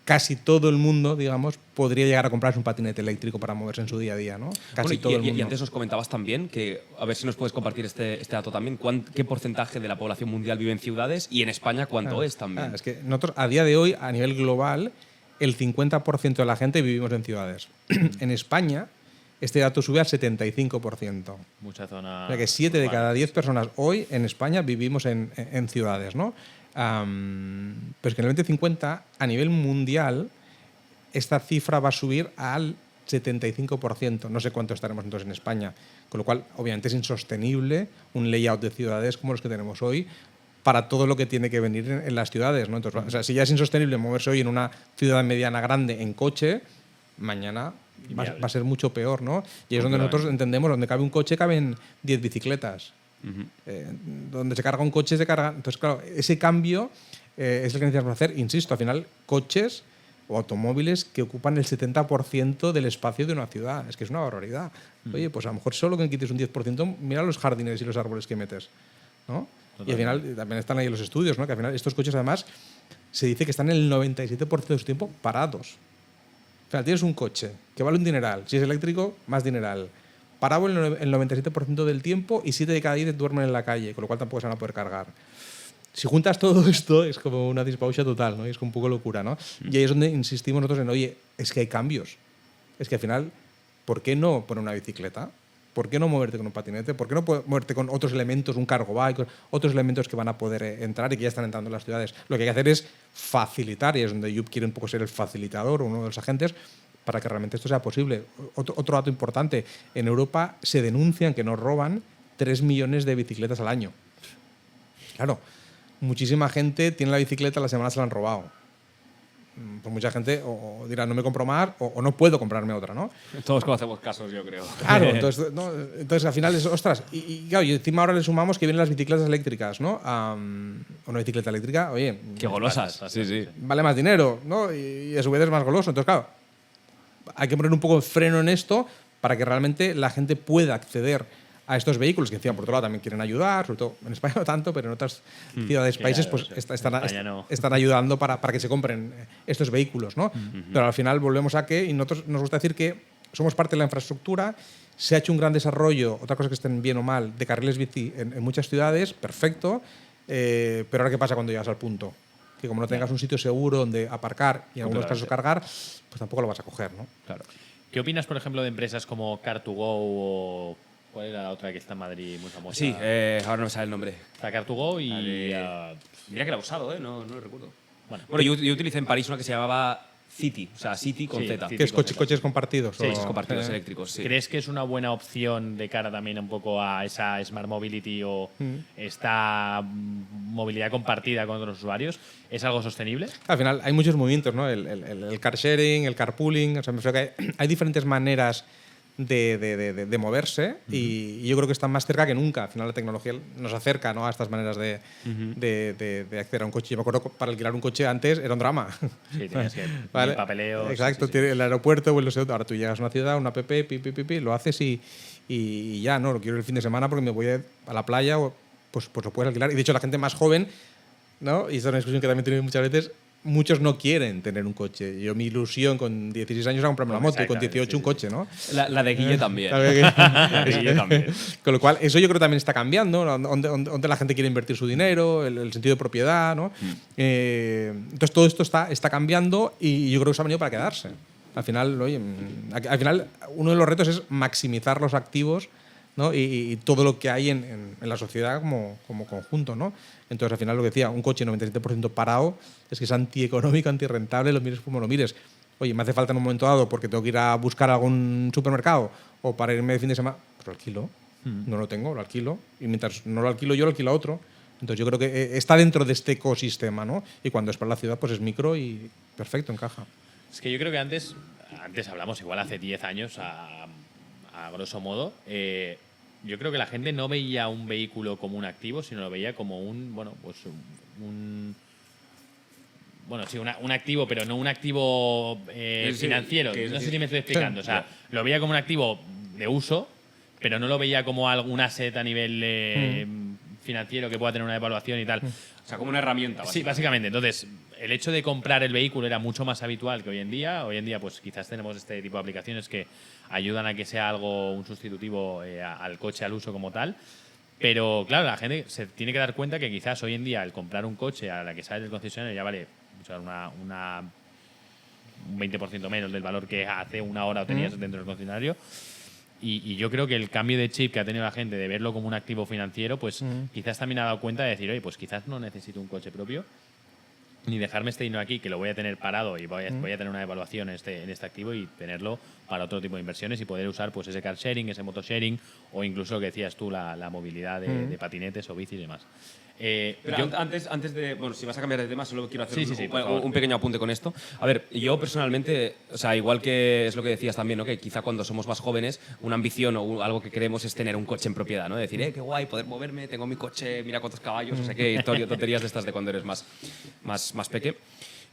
B: Casi todo el mundo, digamos, podría llegar a comprarse un patinete eléctrico para moverse en su día a día, ¿no? Casi todo el mundo.
A: Y antes nos comentabas también que, a ver si nos puedes compartir este dato también, ¿qué porcentaje de la población mundial vive en ciudades y en España cuánto es también?
B: Es que nosotros, a día de hoy, a nivel global, el 50% de la gente vivimos en ciudades. En España, este dato sube al 75%.
C: Mucha zona…
B: O sea que 7 de cada 10 personas hoy en España vivimos en ciudades, ¿no? Pero es que en el 2050, a nivel mundial, esta cifra va a subir al 75%. No sé cuánto estaremos entonces en España. Con lo cual, obviamente, es insostenible un layout de ciudades como los que tenemos hoy para todo lo que tiene que venir en las ciudades, ¿no? Entonces, o sea, si ya es insostenible moverse hoy en una ciudad mediana grande en coche, mañana va a ser mucho peor, ¿no? Y es donde nosotros entendemos, donde cabe un coche, caben 10 bicicletas. Donde se carga un coche, se carga… Entonces, claro, ese cambio es el que necesitamos hacer. Insisto, al final, coches o automóviles que ocupan el 70% del espacio de una ciudad. Es que es una barbaridad. Oye, pues a lo mejor solo que quites un 10%, mira los jardines y los árboles que metes, ¿no? Y al final también están ahí los estudios, ¿no? Que al final estos coches, además, se dice que están el 97% de su tiempo parados. O sea, tienes un coche que vale un dineral. Si es eléctrico, más dineral. Parado el 97% del tiempo y 7 de cada 10 duermen en la calle, con lo cual tampoco se van a poder cargar. Si juntas todo esto, es como una dispausia total, ¿no? Y es un poco locura, ¿no? Y ahí es donde insistimos nosotros en, oye, es que hay cambios. Es que al final, ¿por qué no poner una bicicleta? ¿Por qué no moverte con un patinete? ¿Por qué no moverte con otros elementos, un cargo bike, otros elementos que van a poder entrar y que ya están entrando en las ciudades? Lo que hay que hacer es facilitar, y es donde Yup quiere un poco ser el facilitador, uno de los agentes, para que realmente esto sea posible. Otro dato importante, en Europa se denuncian que nos roban 3 millones de bicicletas al año. Claro, muchísima gente tiene la bicicleta, la semana se la han robado. Pues mucha gente o dirá, no me compro más o no puedo comprarme otra, ¿no?
A: Todos conocemos casos, yo creo.
B: Claro, entonces al final es, ostras, y claro, y encima ahora le sumamos que vienen las bicicletas eléctricas, ¿no? Una bicicleta eléctrica, oye…
A: Qué golosas, sí.
B: Vale más dinero, ¿no? Y a su vez es más goloso. Entonces, claro, hay que poner un poco de freno en esto para que realmente la gente pueda acceder a estos vehículos, que encima por otro lado también quieren ayudar, sobre todo en España no tanto, pero en otras ciudades, países, pues están ayudando para que se compren estos vehículos, ¿no? Pero al final volvemos a que, y nosotros nos gusta decir que somos parte de la infraestructura, se ha hecho un gran desarrollo, otra cosa que estén bien o mal, de carriles bici en muchas ciudades, perfecto, pero ahora ¿qué pasa cuando llegas al punto? Que como no tengas un sitio seguro donde aparcar y en algunos casos cargar, pues tampoco lo vas a coger, ¿no?
C: Claro. ¿Qué opinas, por ejemplo, de empresas como Car2Go o cuál era la otra que está en Madrid muy famosa?
A: Sí, ahora no me sale el nombre.
C: Está Car2Go y…
A: Mira que la he usado, no lo recuerdo. Bueno, yo utilicé en París una que se llamaba City, o sea, City con Z.
B: ¿Qué es coches compartidos?
A: Sí, coches compartidos eléctricos, sí.
C: ¿Crees que es una buena opción de cara también un poco a esa Smart Mobility o esta movilidad compartida con otros usuarios? ¿Es algo sostenible?
B: Al final hay muchos movimientos, ¿no? El car sharing, el carpooling, o sea, me refiero que hay diferentes maneras de moverse y yo creo que están más cerca que nunca. Al final la tecnología nos acerca, ¿no?, a estas maneras de acceder a un coche. Yo me acuerdo que para alquilar un coche antes era un drama.
C: Sí, tenías que el papeleo.
B: Exacto, sí. El aeropuerto o el no sé, ahora tú llegas a una ciudad, una app, lo haces y ya, no, lo quiero el fin de semana porque me voy a la playa, pues lo puedes alquilar. Y de hecho la gente más joven, ¿no?, y esta es una discusión que también tenemos muchas veces, muchos no quieren tener un coche. Yo mi ilusión con 16 años era comprarme una moto y con 18 un coche, ¿no?
A: La de Guille también. La de Guille también.
B: Con lo cual, eso yo creo que también está cambiando, ¿no? Donde la gente quiere invertir su dinero, el sentido de propiedad, ¿no? Entonces todo esto está cambiando y yo creo que se ha venido para quedarse. Al final, oye, uno de los retos es maximizar los activos, ¿no? y todo lo que hay en la sociedad como conjunto, ¿no? Entonces, al final, lo que decía, un coche 97% parado es que es antieconómico, antirrentable, lo mires como lo mires. Oye, me hace falta en un momento dado porque tengo que ir a buscar algún supermercado o para irme de fin de semana, pues lo alquilo. No lo tengo, lo alquilo. Y mientras no lo alquilo yo, lo alquilo a otro. Entonces, yo creo que está dentro de este ecosistema, ¿no? Y cuando es para la ciudad, pues es micro y perfecto, encaja.
C: Es que yo creo que antes hablamos igual hace 10 años, a grosso modo, yo creo que la gente no veía un vehículo como un activo, sino lo veía como un activo, pero no un activo financiero. No sé si me estoy explicando.
B: Sí.
C: O sea, lo veía como un activo de uso, pero no lo veía como algún asset a nivel financiero que pueda tener una evaluación y tal.
A: O sea, como una herramienta.
C: Sí, básicamente. Entonces, el hecho de comprar el vehículo era mucho más habitual que hoy en día. Hoy en día, pues quizás tenemos este tipo de aplicaciones que ayudan a que sea algo, un sustitutivo al coche, al uso como tal. Pero, claro, la gente se tiene que dar cuenta que quizás hoy en día el comprar un coche a la que sale del concesionario ya vale, o sea, un 20% menos del valor que hace una hora tenías dentro del concesionario. Y yo creo que el cambio de chip que ha tenido la gente de verlo como un activo financiero, pues quizás también ha dado cuenta de decir, oye, pues quizás no necesito un coche propio, ni dejarme este dinero aquí, que lo voy a tener parado y voy a tener una evaluación en este activo y tenerlo para otro tipo de inversiones y poder usar pues ese car sharing, ese moto sharing o incluso lo que decías tú, la movilidad de patinetes o bicis y demás.
A: Pero antes de… Bueno, si vas a cambiar de tema, solo quiero hacer
C: por
A: un pequeño apunte con esto. A ver, yo personalmente, o sea, igual que es lo que decías también, ¿no? Que quizá cuando somos más jóvenes, una ambición o algo que queremos es tener un coche en propiedad, ¿no? Decir, qué guay, poder moverme, tengo mi coche, mira cuántos caballos, o sea, qué tonterías de estas de cuando eres más peque.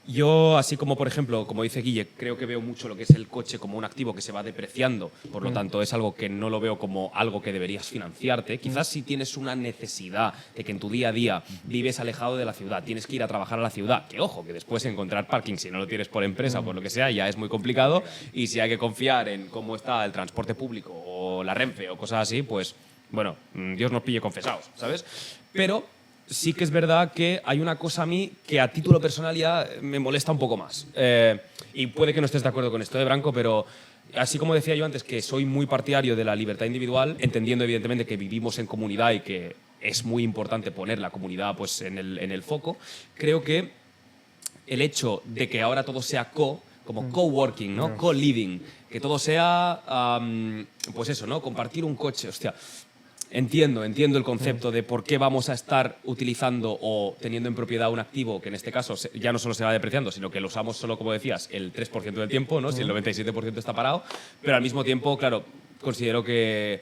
A: Yo, así como, por ejemplo, como dice Guille, creo que veo mucho lo que es el coche como un activo que se va depreciando, por lo tanto es algo que no lo veo como algo que deberías financiarte. Quizás si tienes una necesidad de que en tu día a día vives alejado de la ciudad, tienes que ir a trabajar a la ciudad, que ojo, que después encontrar parking, si no lo tienes por empresa o por lo que sea, ya es muy complicado, y si hay que confiar en cómo está el transporte público o la Renfe o cosas así, pues, bueno, Dios nos pille confesados, ¿sabes? Pero sí que es verdad que hay una cosa a mí que a título personal ya me molesta un poco más. Y puede que no estés de acuerdo con esto, Branco, pero así como decía yo antes que soy muy partidario de la libertad individual, entendiendo evidentemente que vivimos en comunidad y que es muy importante poner la comunidad pues, en el foco, creo que el hecho de que ahora todo sea como coworking, ¿no? Co-living, que todo sea, pues eso, ¿no? Compartir un coche, hostia. Entiendo el concepto de por qué vamos a estar utilizando o teniendo en propiedad un activo que en este caso ya no solo se va depreciando, sino que lo usamos solo, como decías, el 3% del tiempo, ¿no? Si el 97% está parado, pero al mismo tiempo, claro, considero que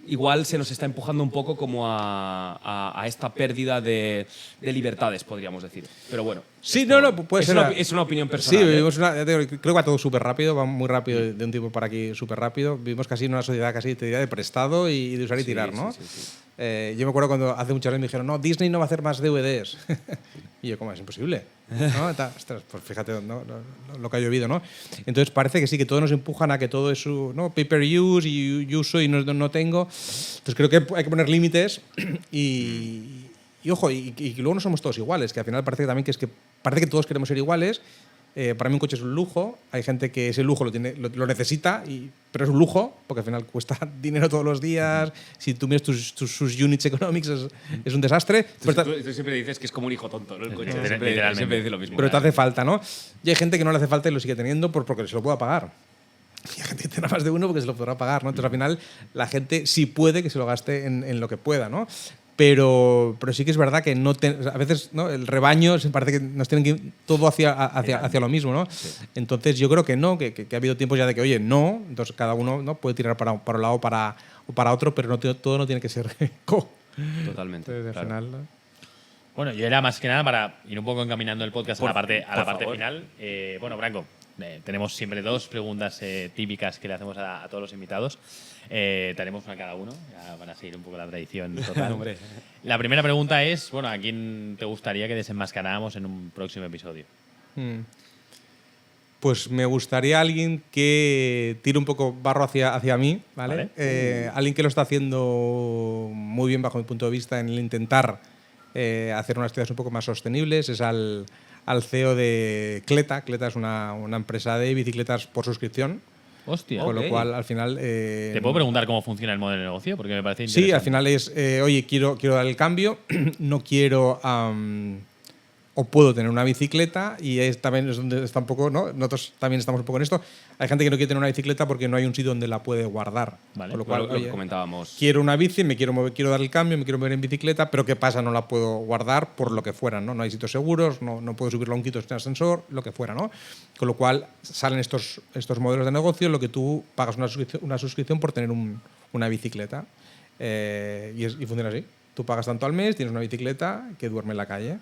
A: igual se nos está empujando un poco como a esta pérdida de libertades, podríamos decir. Pero bueno.
B: Sí, puede ser.
A: Es una opinión personal.
B: Sí, vivimos creo que va todo súper rápido, va muy rápido, de un tiempo para aquí súper rápido. Vivimos casi en una sociedad casi te diría, de prestado y de usar y tirar, ¿no? Sí. Yo me acuerdo cuando hace muchos años me dijeron, no, Disney no va a hacer más DVDs. Y yo, ¿cómo es imposible? ¿No? Ostras, pues fíjate lo que ha llovido, ¿no? Entonces parece que sí, que todos nos empujan a que todo es pay-per-use y uso y no tengo. Entonces creo que hay que poner límites y ojo, y luego no somos todos iguales, que al final parece que parece que todos queremos ser iguales. Para mí un coche es un lujo, hay gente que ese lujo lo necesita, pero es un lujo, porque al final cuesta dinero todos los días, si tú miras sus units economics es un desastre.
A: Tú siempre dices que es como un hijo tonto, ¿no? El coche, siempre dice lo mismo.
B: Pero te hace falta, ¿no? Y hay gente que no le hace falta y lo sigue teniendo porque se lo pueda pagar. Y hay gente que tiene más de uno porque se lo podrá pagar, ¿no? Entonces al final la gente sí puede que se lo gaste en lo que pueda, ¿no? Pero sí que es verdad que a veces, ¿no? El rebaño se parece que nos tienen que ir todo hacia lo mismo, ¿no? Sí. Entonces yo creo que no, que ha habido tiempos ya de que, oye, no, entonces cada uno, ¿no? Puede tirar para un lado o para otro, pero todo no tiene que ser
A: Totalmente.
B: Entonces, al final, ¿no?
C: Bueno, yo era más que nada para ir un poco encaminando el podcast a la parte final. Bueno, Branco, tenemos siempre dos preguntas típicas que le hacemos a todos los invitados. Te haremos una cada uno, ya van a seguir un poco la tradición total. La primera pregunta es, bueno, ¿a quién te gustaría que desenmascaráramos en un próximo episodio?
B: Pues me gustaría alguien que tire un poco barro hacia mí, ¿vale? Alguien que lo está haciendo muy bien bajo mi punto de vista en el intentar hacer unas ciudades un poco más sostenibles, es al al CEO de Cleta. Cleta es una empresa de bicicletas por suscripción.
C: Hostia.
B: Con lo cual, al final…
C: ¿Te puedo preguntar cómo funciona el modelo de negocio? Porque me parece interesante.
B: Sí, al final es, oye, quiero dar el cambio, no quiero… o puedo tener una bicicleta, y también es donde está un poco, ¿no? Nosotros también estamos un poco en esto. Hay gente que no quiere tener una bicicleta porque no hay un sitio donde la puede guardar.
C: Vale.
B: Con lo cual,
A: lo
B: oye,
A: que comentábamos.
B: quiero una bici, me quiero mover, quiero dar el cambio, me quiero mover en bicicleta, pero ¿qué pasa? No la puedo guardar por lo que fuera, ¿no? No hay sitios seguros, no puedo subirla a un quito sin ascensor, lo que fuera, ¿no? Con lo cual salen estos modelos de negocio en lo que tú pagas una suscripción por tener una bicicleta. Y funciona así. Tú pagas tanto al mes, tienes una bicicleta que duerme en la calle.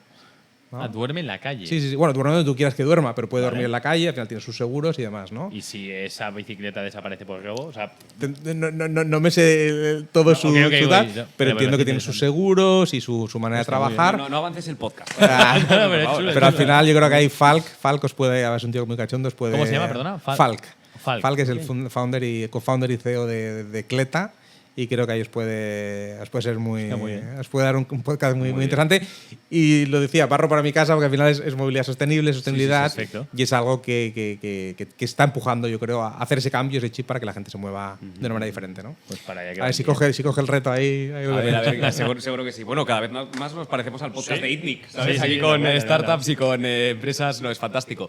C: ¿no? Duerme en la calle.
B: Sí. Bueno, duerme donde tú quieras que duerma, pero puede dormir en la calle, al final tiene sus seguros y demás, ¿no?
C: ¿Y si esa bicicleta desaparece por robo? O sea,
B: no me sé todo su tal, pero entiendo que tiene sus seguros y su manera de trabajar.
A: No avances el podcast.
B: Pero al final yo creo que hay Falk os puede… Es un tío muy cachondo, os puede…
C: ¿Cómo se llama, perdona?
B: Falk es el founder y co-founder y CEO de Cleta. Y creo que ahí os puede ser os puede dar un podcast muy interesante. Y lo decía, barro para mi casa, porque al final es movilidad sostenible, sostenibilidad.
C: Sí,
B: y es algo que está empujando, yo creo, a hacer ese cambio, ese chip para que la gente se mueva de una manera diferente, ¿no?
C: Pues para allá que
B: a ver si coge el reto ahí.
A: A ver, seguro que sí. Bueno, cada vez más nos parecemos al podcast de ITNIC, ¿sabes?
C: Sí,
A: aquí con startups y con empresas, no, es fantástico.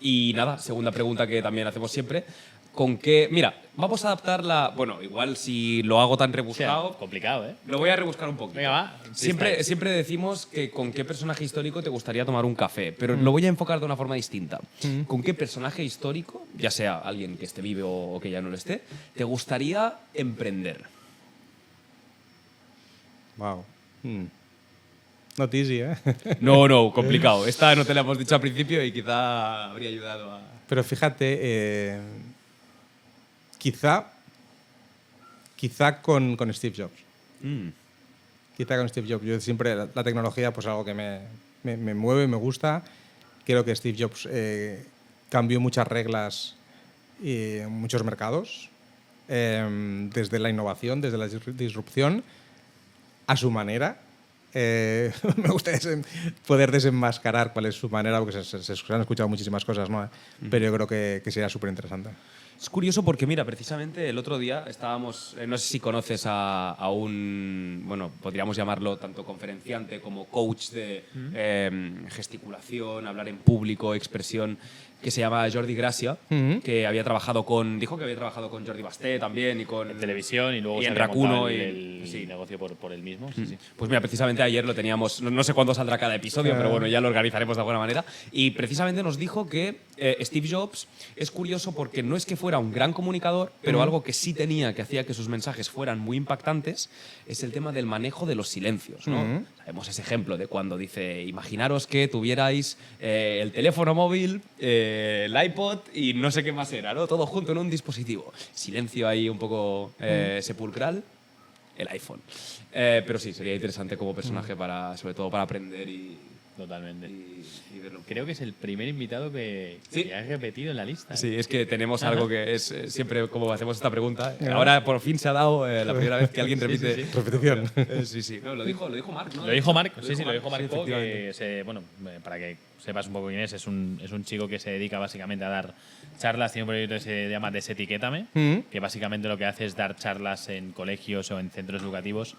A: Y nada, segunda pregunta que también hacemos siempre. ¿Con qué? Mira, vamos a adaptarla. Bueno, igual si lo hago tan rebuscado.
C: Complicado, ¿eh?
A: Lo voy a rebuscar un poco.
C: Venga, va.
A: Siempre decimos que con qué personaje histórico te gustaría tomar un café, pero lo voy a enfocar de una forma distinta. ¿Con qué personaje histórico, ya sea alguien que esté vivo o que ya no lo esté, te gustaría emprender?
B: Wow. Not easy, ¿eh?
A: No, complicado. Esta no te la hemos dicho al principio y quizá habría ayudado a…
B: Pero fíjate, quizá con Steve Jobs. Quizá con Steve Jobs. Yo siempre la tecnología, pues algo que me mueve, me gusta. Creo que Steve Jobs cambió muchas reglas en muchos mercados, desde la innovación, desde la disrupción, a su manera. Me gustaría poder desenmascarar cuál es su manera, porque se han escuchado muchísimas cosas, ¿no? Pero yo creo que sería súper interesante.
A: Es curioso porque, mira, precisamente el otro día estábamos, no sé si conoces a un, bueno, podríamos llamarlo tanto conferenciante como coach de gesticulación, hablar en público, expresión, que se llama Jordi Gracia, que había trabajado dijo que había trabajado con Jordi Basté también y con…
C: En televisión y luego
A: y en Racuno
C: el negocio por él mismo. Sí.
A: Pues mira, precisamente ayer lo teníamos, no sé cuándo saldrá cada episodio, pero bueno, ya lo organizaremos de alguna manera. Y precisamente nos dijo que Steve Jobs es curioso porque no es que fuera un gran comunicador, pero algo que sí tenía, que hacía que sus mensajes fueran muy impactantes, es el tema del manejo de los silencios, ¿no? Sabemos ese ejemplo de cuando dice, imaginaros que tuvierais el teléfono móvil, el iPod y no sé qué más era, ¿no? Todo junto en un dispositivo. Silencio ahí un poco sepulcral, el iPhone. Pero sí, sería interesante como personaje sobre todo para aprender y…
C: Totalmente.
A: Y verlo.
C: Creo que es el primer invitado que has repetido en la lista.
A: Sí, es que tenemos algo que es siempre como hacemos esta pregunta. Ahora por fin se ha dado la primera vez que alguien repite.
B: Repetición.
A: Sí. No, lo dijo Marc, ¿no?
C: Lo dijo Marc, lo dijo Marc. Bueno, para que sepas un poco quién es un chico que se dedica básicamente a dar charlas. Tiene un proyecto que se llama Desetiquétame, que básicamente lo que hace es dar charlas en colegios o en centros educativos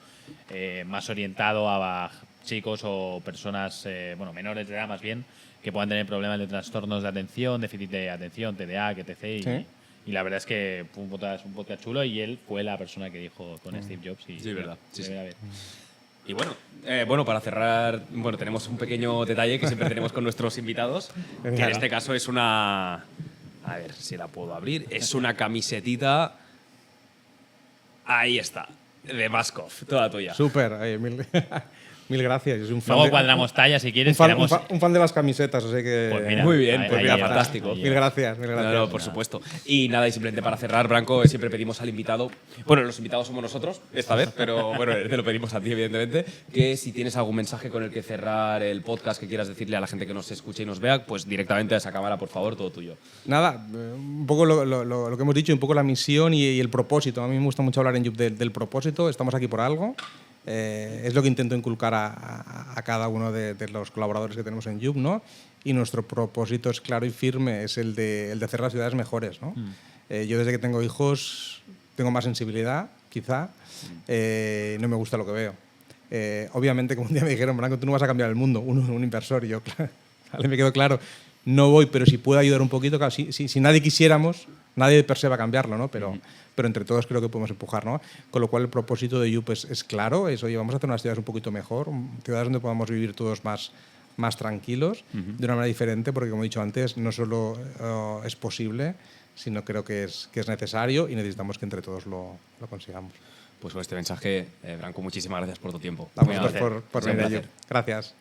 C: más orientado a chicos o personas, menores de edad más bien, que puedan tener problemas de trastornos de atención, déficit de atención, TDA, etc. Y la verdad es que fue un podcast chulo y él fue la persona que dijo con Steve Jobs.
A: Sí, verdad. Sí. Y bueno, para cerrar, tenemos un pequeño detalle que siempre tenemos con nuestros invitados, que en este caso es una… A ver si la puedo abrir. Es una camisetita… Ahí está, de Maskov, toda tuya.
B: Súper, mil gracias. Yo soy un fan
C: Luego cuadramos tallas si quieres.
B: Un fan de las camisetas, o sea que…
C: Pues mira,
A: muy bien, fantástico.
B: Mil gracias.
A: No, por supuesto. Y nada, y simplemente para cerrar, Branco, siempre pedimos al invitado, bueno, los invitados somos nosotros esta vez, pero bueno, te lo pedimos a ti, evidentemente, que si tienes algún mensaje con el que cerrar el podcast que quieras decirle a la gente que nos escuche y nos vea, pues directamente a esa cámara, por favor, todo tuyo.
B: Nada, un poco lo que hemos dicho, un poco la misión y el propósito. A mí me gusta mucho hablar en YouTube del propósito. Estamos aquí por algo. Es lo que intento inculcar a cada uno de los colaboradores que tenemos en Yup, ¿no? Y nuestro propósito es claro y firme, es el de hacer las ciudades mejores, ¿no? Yo desde que tengo hijos tengo más sensibilidad, quizá, no me gusta lo que veo. Obviamente, como un día me dijeron, Branco, tú no vas a cambiar el mundo, un inversor, y yo, claro, vale, me quedó claro, no voy, pero si puedo ayudar un poquito, claro, si nadie quisiéramos, nadie per se va a cambiarlo, ¿no? Pero entre todos creo que podemos empujar, ¿no? Con lo cual el propósito de Yup es claro, es, oye, vamos a hacer unas ciudades un poquito mejor, ciudades donde podamos vivir todos más tranquilos, de una manera diferente, porque como he dicho antes, no solo es posible, sino creo que es necesario y necesitamos que entre todos lo consigamos.
A: Pues con este mensaje, Branco, muchísimas gracias por tu tiempo.
B: A vosotros por venir a Yup. Gracias.